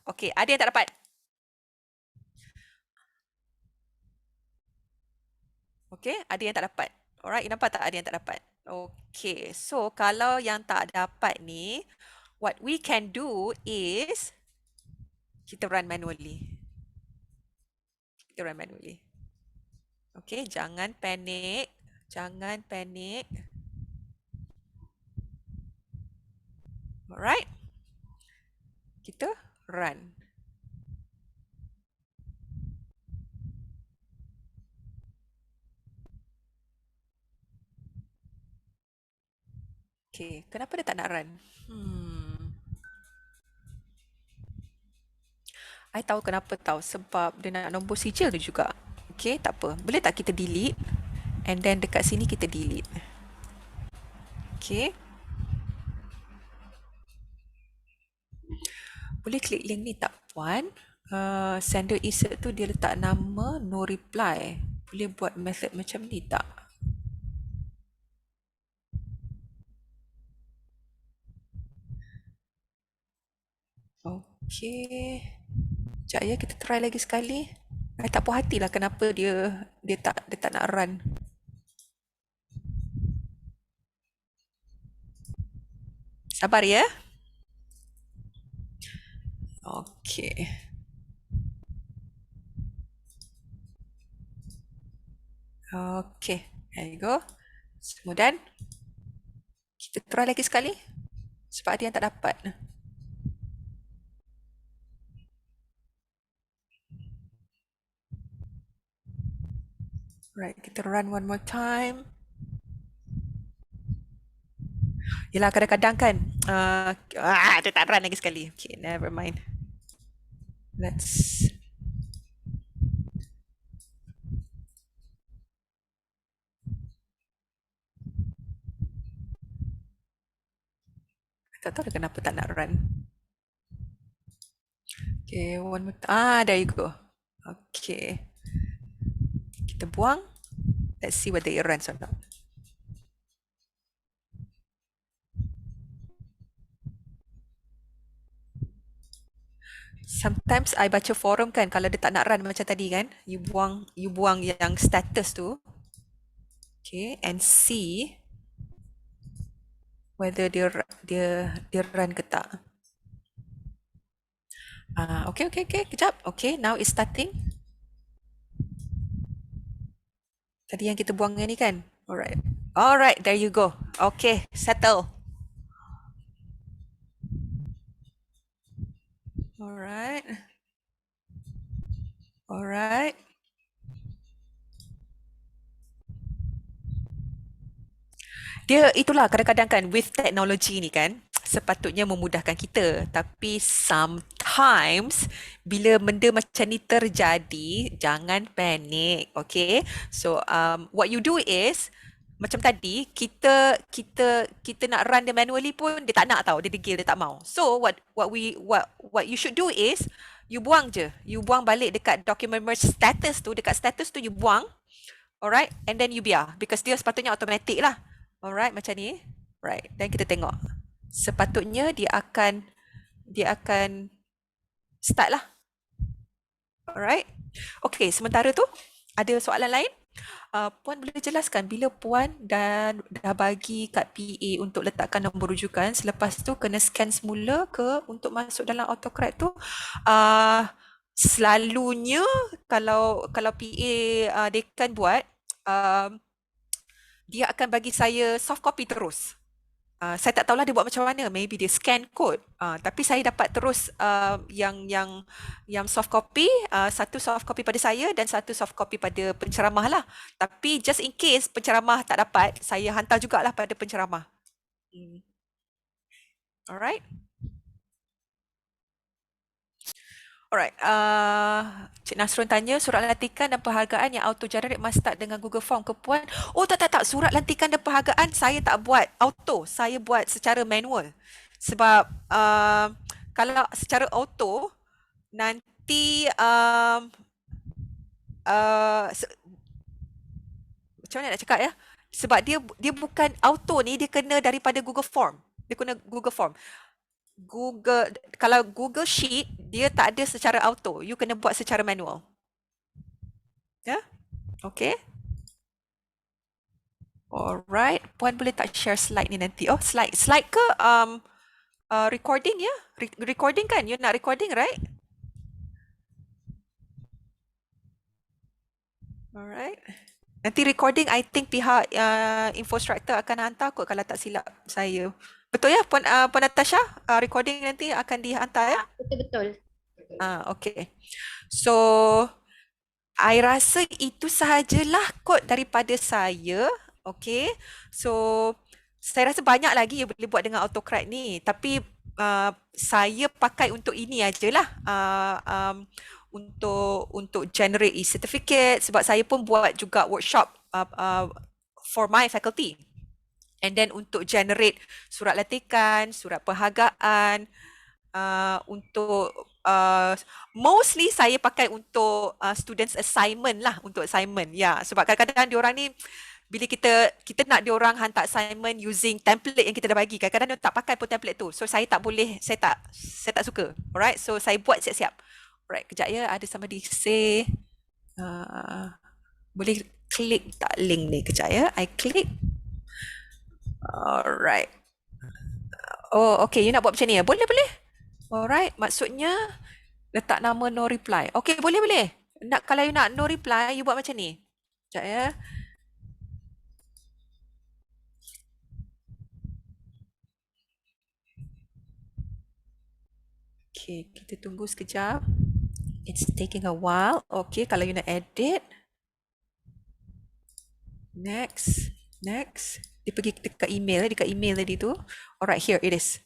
Okay. Ada yang tak dapat? Okay, ada yang tak dapat. Alright, you nampak tak ada yang tak dapat? Okay, so kalau yang tak dapat ni, what we can do is kita run manually. Okay, jangan panik. Alright. Kita run. Okay, kenapa dia tak nak run? I tahu kenapa tahu. Sebab dia nak nombor sijil tu juga. Okay, tak apa. Boleh tak kita delete? And then dekat sini kita delete. Okay. Boleh klik link ni tak puan? Sender insert tu dia letak nama no reply. Boleh buat method macam ni tak? Okay. Sekejap ya, kita try lagi sekali. I tak puas hati lah kenapa dia tak nak run. Sabar ya. Okay. Okay. There you go. Kemudian kita try lagi sekali. Sebab ada yang tak dapat. Right, kita run one more time. Yelah kadang-kadang kan dia tak run lagi sekali. Okay, never mind. Let's tak tahu dia kenapa tak nak run. Okay, one more there you go. Okay. Kita buang. Let's see whether it runs or not. Sometimes I baca forum kan, kalau dia tak nak run macam tadi kan, you buang yang status tu. Okay, and see whether dia run ke tak. Okay, kejap. Okay, now it's starting. Tadi yang kita buang ni kan. Alright, there you go. Okay, settle. Alright. Dia itulah kadang-kadang kan with technology ni kan sepatutnya memudahkan kita, tapi sometimes bila benda macam ni terjadi jangan panik. Okay, so what you do is macam tadi kita nak run dia manually pun dia tak nak tahu, dia degil, dia tak mau. So what you should do is you buang balik dekat document merge status tu, dekat status tu you buang. Alright, and then you biar because dia sepatutnya automatic lah. Alright, macam ni. Right, dan kita tengok. Sepatutnya dia akan start lah. Alright. Okay, sementara tu ada soalan lain? Puan boleh jelaskan bila Puan dah bagi kat PA untuk letakkan nombor rujukan, selepas tu kena scan semula ke untuk masuk dalam autocorrect tu? Selalunya kalau PA dekan buat, dia akan bagi saya soft copy terus. Saya tak tahulah dia buat macam mana. Maybe dia scan code. Tapi saya dapat terus yang soft copy. Satu soft copy pada saya dan satu soft copy pada penceramah lah. Tapi just in case penceramah tak dapat, saya hantar jugalah pada penceramah. Alright. Alright, Cik Nasrun tanya, surat lantikan dan penghargaan yang auto-generate must start dengan Google Form ke Puan? Oh tak, surat lantikan dan penghargaan saya tak buat auto, saya buat secara manual. Sebab kalau secara auto, nanti macam mana nak cakap ya? Sebab dia bukan auto ni, dia kena daripada Google Form. Dia kena Google Form. Kalau Google Sheet dia tak ada secara auto, you kena buat secara manual. Ya? Okay. Alright, Puan boleh tak share slide ni nanti? Oh, slide ke recording ya? Recording kan? You nak recording, right? Alright. Nanti recording I think pihak infrastructure akan hantar kot kalau tak silap saya. Betul ya Puan Natasha? Recording nanti akan dihantar ya? Betul. Okay. So, I rasa itu sahajalah kot daripada saya. Okay. So, saya rasa banyak lagi yang boleh buat dengan autocorrect ni. Tapi, saya pakai untuk ini ajalah. Untuk generate e-certificate. Sebab saya pun buat juga workshop for my faculty. And then untuk generate surat lantikan, surat penghargaan, untuk mostly saya pakai untuk students assignment lah, untuk assignment. Ya, sebab kadang-kadang diorang ni bila kita nak diorang hantar assignment using template yang kita dah bagi, kadang-kadang dia tak pakai pun template tu. So saya tak boleh, saya tak suka. Alright, so saya buat siap-siap. Alright, kejap ya, ada somebody say boleh klik tak link ni, kejap ya. I klik. Alright. Oh, okay. You nak buat macam ni ya? Boleh, boleh. Alright. Maksudnya, letak nama no reply. Okay, boleh, boleh. Kalau you nak no reply, you buat macam ni. Sekejap ya. Okay, kita tunggu sekejap. It's taking a while. Okay, kalau you nak edit. Next. Dia pergi dekat email tadi tu. Alright, here it is.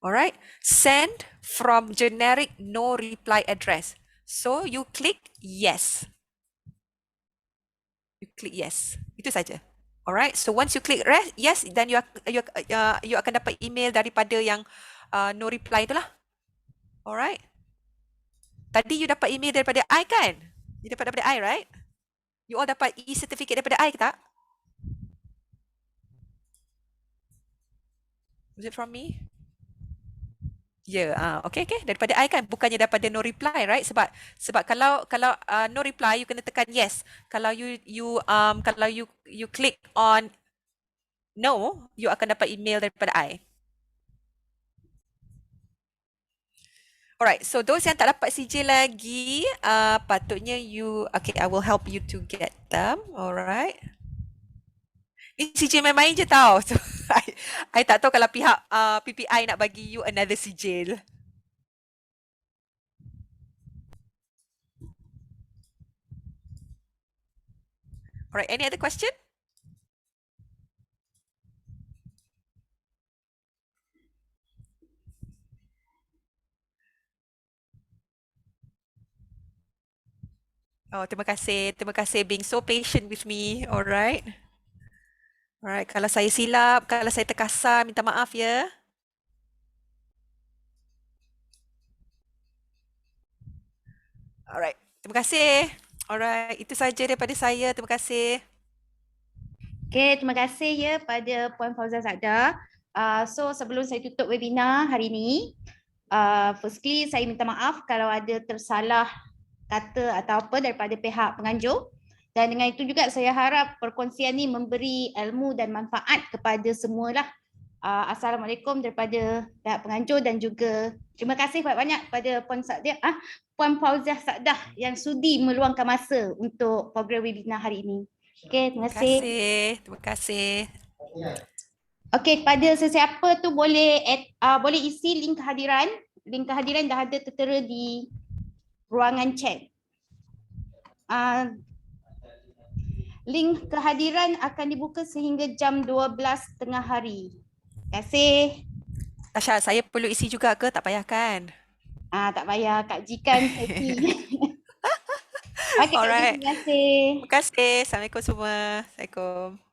Alright, send from generic no reply address. So you click yes. Itu saja. Alright, so once you click yes, then you akan dapat email daripada yang no reply itulah. Alright. Tadi you dapat email daripada I kan? You dapat daripada I, right? You all dapat e-certificate daripada I ke tak? Was it from me? Ya, okay. Daripada I kan, bukannya daripada no reply, right? Sebab kalau no reply, you kena tekan yes. Kalau you click on no, you akan dapat email daripada I. Alright, so those yang tak dapat CJ lagi, patutnya okay, I will help you to get them. Alright. Ni CJ main-main je tau. So, I tak tahu kalau pihak PPI nak bagi you another sijil. Alright, any other question? Oh, terima kasih. Terima kasih being so patient with me. Alright. Alright, kalau saya silap, kalau saya terkasar, minta maaf ya. Alright, terima kasih. Alright, itu saja daripada saya. Terima kasih. Okay, terima kasih ya pada Puan Fauzah Sa'dah. So sebelum saya tutup webinar hari ini, firstly saya minta maaf kalau ada tersalah kata atau apa daripada pihak penganjur. Dan dengan itu juga saya harap perkongsian ini memberi ilmu dan manfaat kepada semualah. Assalamualaikum daripada pihak penganjur dan juga terima kasih banyak kepada Puan Fauzah Sa'dah yang sudi meluangkan masa untuk program webinar hari ini. Okey, terima kasih. Terima kasih. Okey, kepada sesiapa tu boleh isi link kehadiran. Link kehadiran dah ada tertera di ruangan chat. Link kehadiran akan dibuka sehingga jam 12 tengah hari. Terima kasih. Tasha, saya perlu isi juga ke? Tak payah kan? Tak payah, Kak Jikan happy. Okay, Alright. terima kasih. Terima kasih. Assalamualaikum semua. Assalamualaikum.